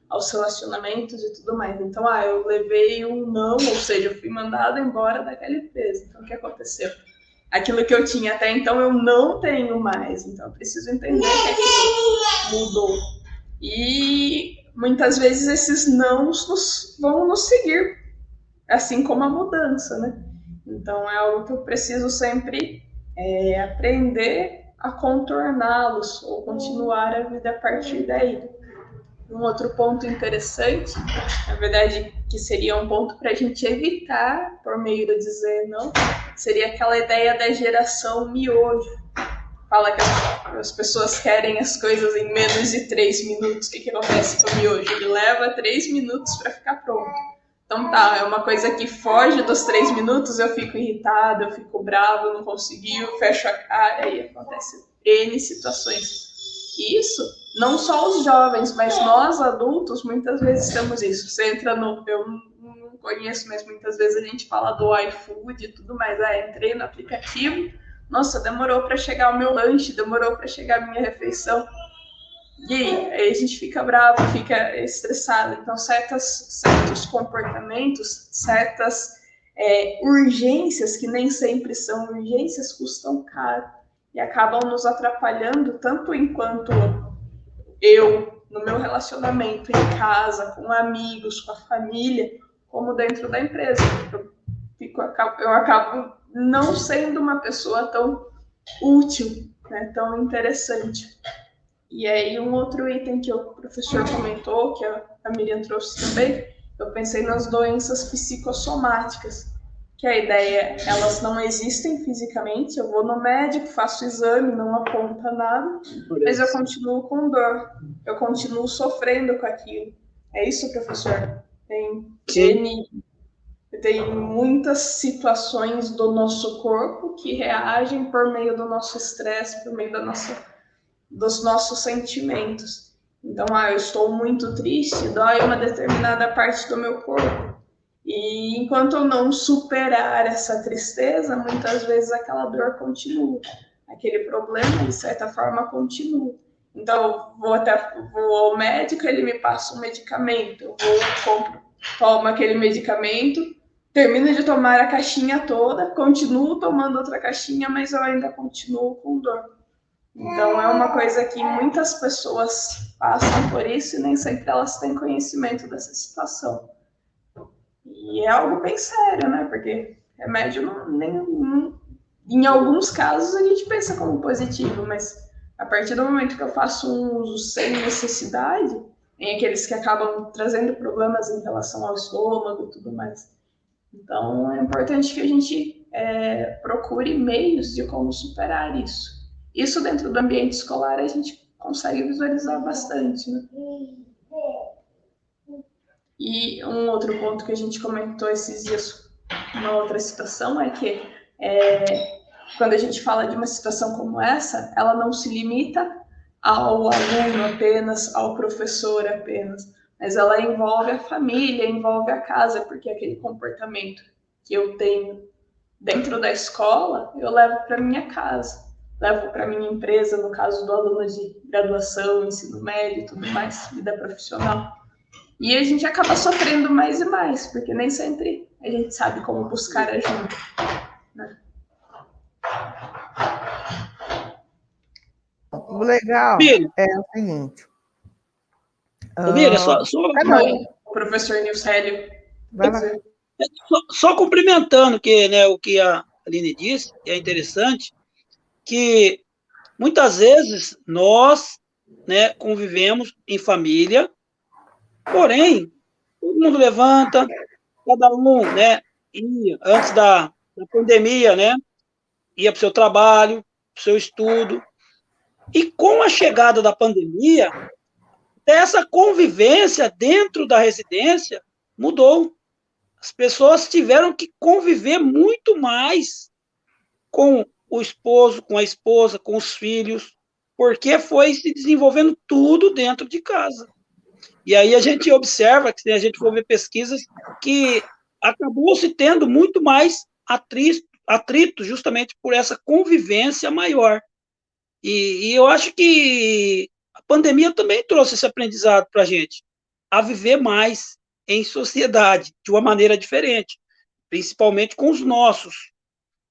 aos relacionamentos e tudo mais. Então, eu levei um não, ou seja, eu fui mandada embora daquela empresa. Então, o que aconteceu? Aquilo que eu tinha até então eu não tenho mais, então eu preciso entender que aquilo mudou. E muitas vezes esses nãos vão nos seguir, assim como a mudança, né? Então é algo que eu preciso sempre aprender a contorná-los ou continuar a vida a partir daí. Um outro ponto interessante, na verdade, que seria um ponto para a gente evitar, por meio do dizer não, seria aquela ideia da geração miojo. Fala que as pessoas querem as coisas em menos de 3 minutos. O que acontece com o miojo? Ele leva 3 minutos para ficar pronto. Então é uma coisa que foge dos 3 minutos, eu fico irritada, eu fico brava, não consegui, eu fecho a cara e acontece N situações. Isso, não só os jovens, mas nós adultos, muitas vezes temos isso. Você entra eu não conheço, mas muitas vezes a gente fala do iFood e tudo mais. Entrei no aplicativo, nossa, demorou para chegar o meu lanche, demorou para chegar a minha refeição. E aí a gente fica bravo, fica estressado. Então, certos comportamentos, certas urgências, que nem sempre são urgências, custam caro. E acabam nos atrapalhando tanto enquanto eu, no meu relacionamento em casa, com amigos, com a família, como dentro da empresa. Eu acabo não sendo uma pessoa tão útil, né, tão interessante. E aí um outro item que o professor comentou, que a Miriam trouxe também, eu pensei nas doenças psicossomáticas. Que a ideia, elas não existem fisicamente, eu vou no médico, faço exame, não aponta nada, mas eu continuo com dor, eu continuo sofrendo com aquilo. É isso, professor? Tem muitas situações do nosso corpo que reagem por meio do nosso estresse, por meio dos nossos sentimentos. Então, eu estou muito triste, dói uma determinada parte do meu corpo. E enquanto eu não superar essa tristeza, muitas vezes aquela dor continua. Aquele problema, de certa forma, continua. Então, eu vou ao médico, ele me passa um medicamento. Eu tomo aquele medicamento, termino de tomar a caixinha toda, continuo tomando outra caixinha, mas eu ainda continuo com dor. Então, é uma coisa que muitas pessoas passam por isso e nem sempre elas têm conhecimento dessa situação. E é algo bem sério, né? Porque remédio em alguns casos a gente pensa como positivo, mas a partir do momento que eu faço um uso sem necessidade, a tem aqueles que acabam trazendo problemas em relação ao estômago e tudo mais. Então, é importante que a gente procure meios de como superar isso. Isso dentro do ambiente escolar a gente consegue visualizar bastante, né? E um outro ponto que a gente comentou esses dias, uma outra situação, é que quando a gente fala de uma situação como essa, ela não se limita ao aluno apenas, ao professor apenas, mas ela envolve a família, envolve a casa, porque aquele comportamento que eu tenho dentro da escola, eu levo para minha casa, levo para minha empresa, no caso do aluno de graduação, ensino médio e tudo mais, vida profissional. E a gente acaba sofrendo mais e mais, porque nem sempre a gente sabe como buscar ajuda, né? O legal é o seguinte. Miriam, O professor Nilcélio. Só complementando o que a Aline disse, que é interessante, que muitas vezes nós, né, convivemos em família, porém, todo mundo levanta, cada um, né, ia, antes da pandemia, né, ia para o seu trabalho, para o seu estudo, e com a chegada da pandemia, essa convivência dentro da residência mudou. As pessoas tiveram que conviver muito mais com o esposo, com a esposa, com os filhos, porque foi se desenvolvendo tudo dentro de casa. E aí a gente observa, que se a gente for ver pesquisas, que acabou se tendo muito mais atrito justamente por essa convivência maior. E eu acho que a pandemia também trouxe esse aprendizado para a gente, a viver mais em sociedade, de uma maneira diferente, principalmente com os nossos,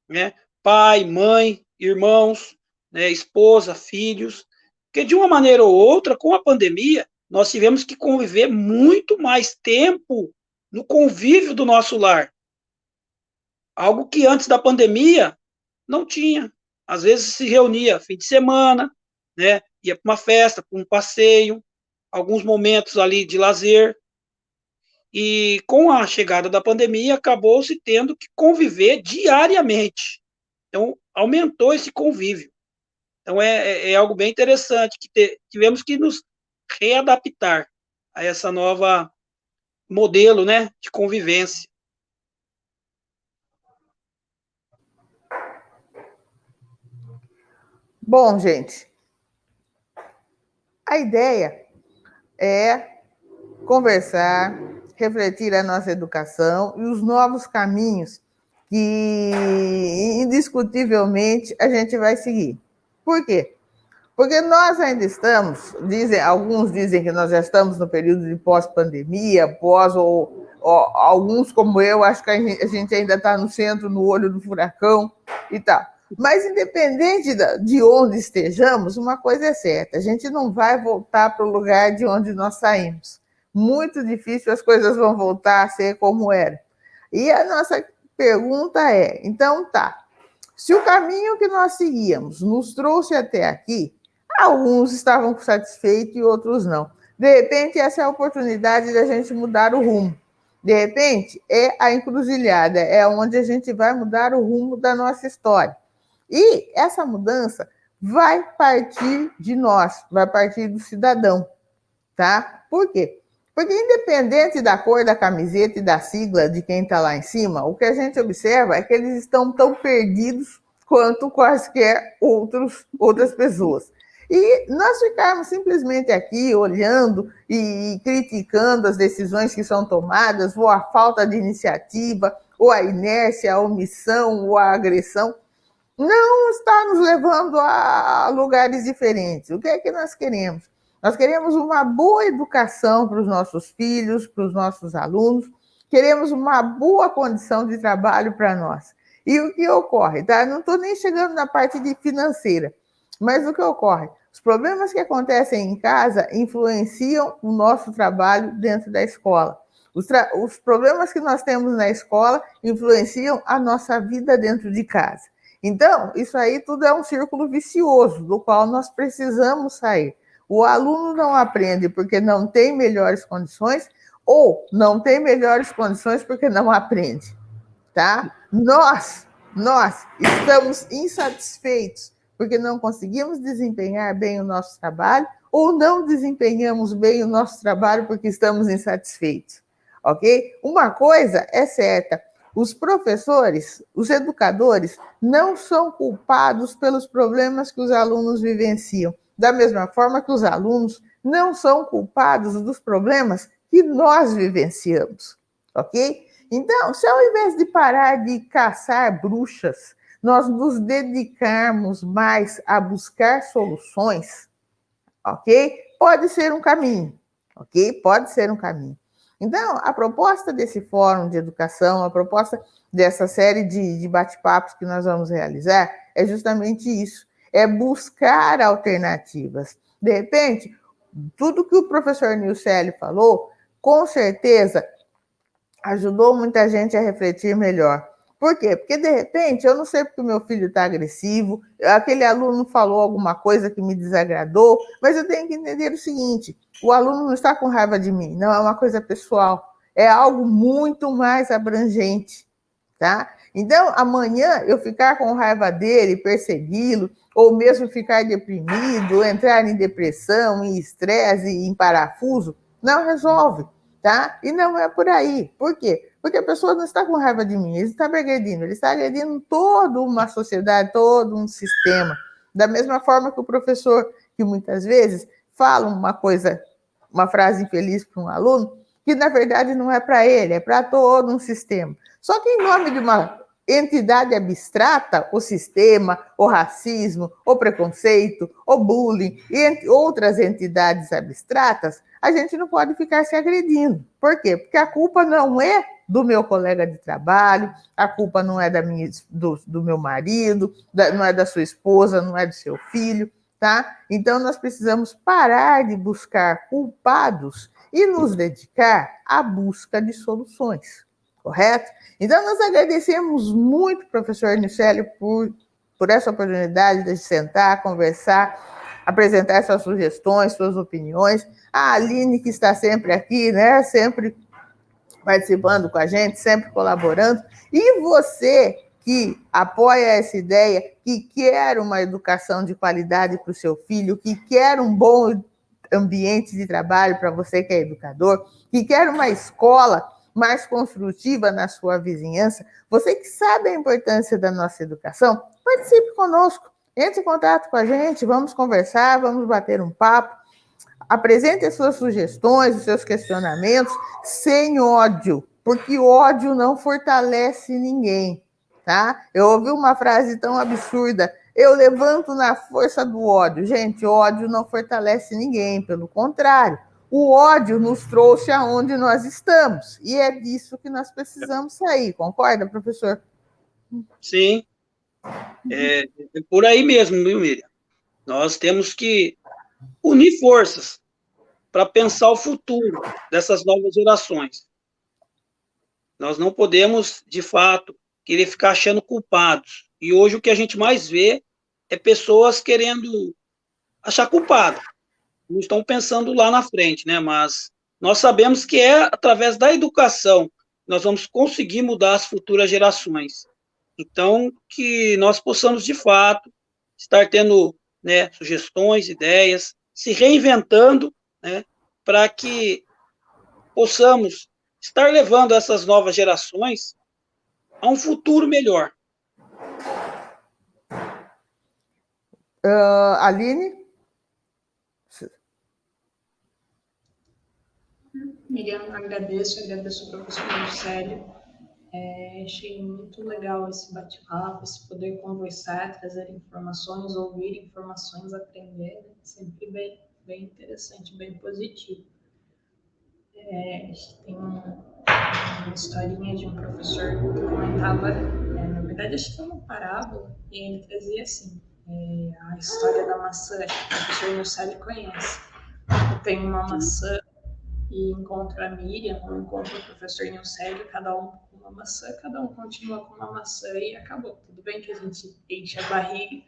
né? Pai, mãe, irmãos, né? Esposa, filhos, porque de uma maneira ou outra, com a pandemia, nós tivemos que conviver muito mais tempo no convívio do nosso lar, algo que antes da pandemia não tinha. Às vezes se reunia fim de semana, né? Ia para uma festa, para um passeio, alguns momentos ali de lazer. E com a chegada da pandemia, acabou se tendo que conviver diariamente. Então, aumentou esse convívio. Então, é algo bem interessante, que tivemos que nos readaptar a essa nova modelo, né, de convivência. Bom, gente, a ideia é conversar, refletir a nossa educação e os novos caminhos que, indiscutivelmente, a gente vai seguir. Por quê? Porque nós ainda estamos, alguns dizem que nós já estamos no período de pós-pandemia, ou alguns, como eu, acho que a gente ainda está no centro, no olho do furacão e tal. Mas, independente de onde estejamos, uma coisa é certa, a gente não vai voltar para o lugar de onde nós saímos. Muito difícil as coisas vão voltar a ser como era. E a nossa pergunta é, então tá, se o caminho que nós seguíamos nos trouxe até aqui, alguns estavam satisfeitos e outros não. De repente, essa é a oportunidade da gente mudar o rumo. De repente, é a encruzilhada, é onde a gente vai mudar o rumo da nossa história. E essa mudança vai partir de nós, vai partir do cidadão, tá? Por quê? Porque independente da cor da camiseta e da sigla de quem está lá em cima, o que a gente observa é que eles estão tão perdidos quanto quaisquer outras pessoas. E nós ficarmos simplesmente aqui olhando e criticando as decisões que são tomadas, ou a falta de iniciativa, ou a inércia, a omissão, ou a agressão, não está nos levando a lugares diferentes. O que é que nós queremos? Nós queremos uma boa educação para os nossos filhos, para os nossos alunos, queremos uma boa condição de trabalho para nós. E o que ocorre? Tá? Não estou nem chegando na parte de financeira, mas o que ocorre? Os problemas que acontecem em casa influenciam o nosso trabalho dentro da escola. Os problemas que nós temos na escola influenciam a nossa vida dentro de casa. Então, isso aí tudo é um círculo vicioso, do qual nós precisamos sair. O aluno não aprende porque não tem melhores condições ou não tem melhores condições porque não aprende, tá? Nós estamos insatisfeitos porque não conseguimos desempenhar bem o nosso trabalho ou não desempenhamos bem o nosso trabalho porque estamos insatisfeitos, ok? Uma coisa é certa, os professores, os educadores, não são culpados pelos problemas que os alunos vivenciam, da mesma forma que os alunos não são culpados dos problemas que nós vivenciamos, ok? Então, se ao invés de parar de caçar bruxas, nós nos dedicarmos mais a buscar soluções, ok? Pode ser um caminho, ok? Pode ser um caminho. Então, a proposta desse fórum de educação, a proposta dessa série de bate-papos que nós vamos realizar é justamente isso, é buscar alternativas. De repente, tudo que o professor Nilcélio falou, com certeza, ajudou muita gente a refletir melhor. Por quê? Porque, de repente, eu não sei porque o meu filho está agressivo, aquele aluno falou alguma coisa que me desagradou, mas eu tenho que entender o seguinte, o aluno não está com raiva de mim, não é uma coisa pessoal, é algo muito mais abrangente, tá? Então, amanhã eu ficar com raiva dele, persegui-lo, ou mesmo ficar deprimido, entrar em depressão, em estresse, em parafuso, não resolve, tá? E não é por aí. Por quê? Porque a pessoa não está com raiva de mim, ele está me agredindo, ele está agredindo toda uma sociedade, todo um sistema. Da mesma forma que o professor, que muitas vezes fala uma coisa, uma frase infeliz para um aluno, que na verdade não é para ele, é para todo um sistema. Só que em nome de uma entidade abstrata, o sistema, o racismo, o preconceito, o bullying e entre outras entidades abstratas, a gente não pode ficar se agredindo. Por quê? Porque a culpa não é do meu colega de trabalho, a culpa não é do meu marido, não é da sua esposa, não é do seu filho, tá? Então, nós precisamos parar de buscar culpados e nos dedicar à busca de soluções, correto? Então, nós agradecemos muito, professor Nilcélio, por essa oportunidade de sentar, conversar, apresentar suas sugestões, suas opiniões. A Aline, que está sempre aqui, né? Sempre participando com a gente, sempre colaborando. E você que apoia essa ideia, que quer uma educação de qualidade para o seu filho, que quer um bom ambiente de trabalho para você que é educador, que quer uma escola mais construtiva na sua vizinhança, você que sabe a importância da nossa educação, participe conosco, entre em contato com a gente, vamos conversar, vamos bater um papo, apresente as suas sugestões, os seus questionamentos, sem ódio, porque ódio não fortalece ninguém, tá? Eu ouvi uma frase tão absurda, eu levanto na força do ódio. Gente, ódio não fortalece ninguém, pelo contrário, o ódio nos trouxe aonde nós estamos, e é disso que nós precisamos sair, concorda, professor? Sim, é por aí mesmo, viu, Miriam? Nós temos que unir forças para pensar o futuro dessas novas gerações. Nós não podemos, de fato, querer ficar achando culpados. E hoje o que a gente mais vê é pessoas querendo achar culpado. Não estão pensando lá na frente, né? Mas nós sabemos que é através da educação que nós vamos conseguir mudar as futuras gerações. Então, que nós possamos, de fato, estar tendo, né, sugestões, ideias, se reinventando, né, para que possamos estar levando essas novas gerações a um futuro melhor. Aline? Miriam, agradeço ao professor Nilcélio. Achei muito legal esse bate-papo, esse poder conversar, trazer informações, ouvir informações, aprender, né? Sempre bem interessante, bem positivo. Tem uma historinha de um professor que comentava, na verdade acho que é uma parábola, e ele trazia assim, a história da maçã, acho que o professor Nilcélio conhece. Tem uma maçã e encontro a Miriam, ou encontro o professor Nilcélio, cada um com uma maçã, cada um continua com uma maçã e acabou. Tudo bem que a gente enche a barriga,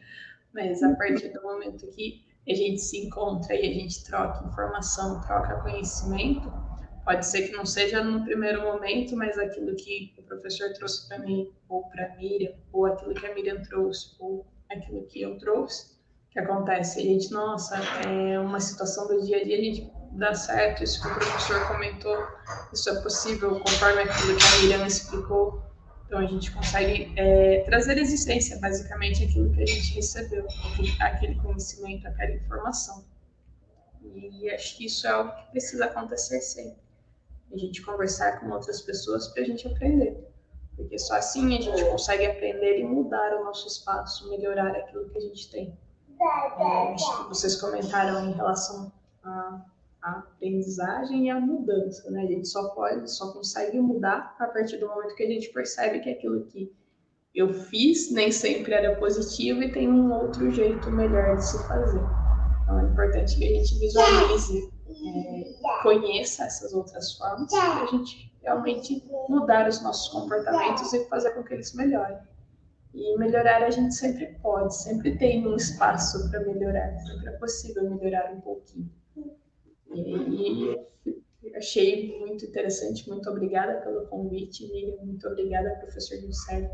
mas a partir do momento que e a gente se encontra e a gente troca informação, troca conhecimento, pode ser que não seja no primeiro momento, mas aquilo que o professor trouxe para mim, ou para a Miriam, ou aquilo que a Miriam trouxe, ou aquilo que eu trouxe, que acontece, a gente, nossa, é uma situação do dia a dia, a gente dá certo, isso que o professor comentou, isso é possível conforme aquilo que a Miriam explicou. Então a gente consegue trazer à existência, basicamente, aquilo que a gente recebeu, aquele conhecimento, aquela informação. E acho que isso é algo que precisa acontecer sempre. A gente conversar com outras pessoas para a gente aprender. Porque só assim a gente consegue aprender e mudar o nosso espaço, melhorar aquilo que a gente tem. Acho que vocês comentaram em relação à aprendizagem e à mudança, né? A gente só consegue mudar a partir do momento que a gente percebe que aquilo que eu fiz nem sempre era positivo e tem um outro jeito melhor de se fazer. Então é importante que a gente visualize, conheça essas outras formas para a gente realmente mudar os nossos comportamentos e fazer com que eles melhorem. E melhorar a gente sempre pode, sempre tem um espaço para melhorar, sempre é possível melhorar um pouquinho. E achei muito interessante, muito obrigada pelo convite, Miriam, muito obrigada, professor Gilcerto.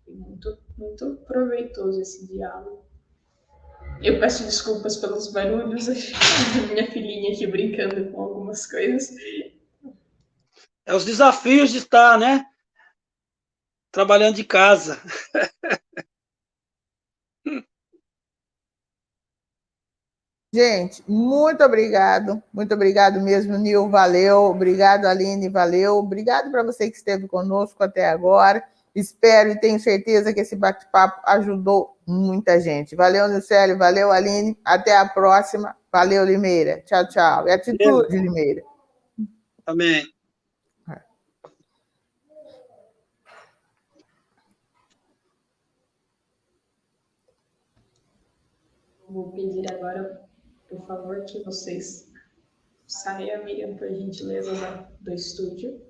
Foi muito, muito proveitoso esse diálogo. Eu peço desculpas pelos barulhos, minha filhinha aqui brincando com algumas coisas. É os desafios de estar, né? Trabalhando de casa. Gente, muito obrigado mesmo, Nil, valeu, obrigado, Aline, valeu, obrigado para você que esteve conosco até agora, espero e tenho certeza que esse bate-papo ajudou muita gente. Valeu, Nilcélio, valeu, Aline, até a próxima, valeu, Limeira, tchau, tchau, e atitude, Limeira. Amém. Vou pedir agora, por favor, que vocês saiam, Miriam, por gentileza, do estúdio.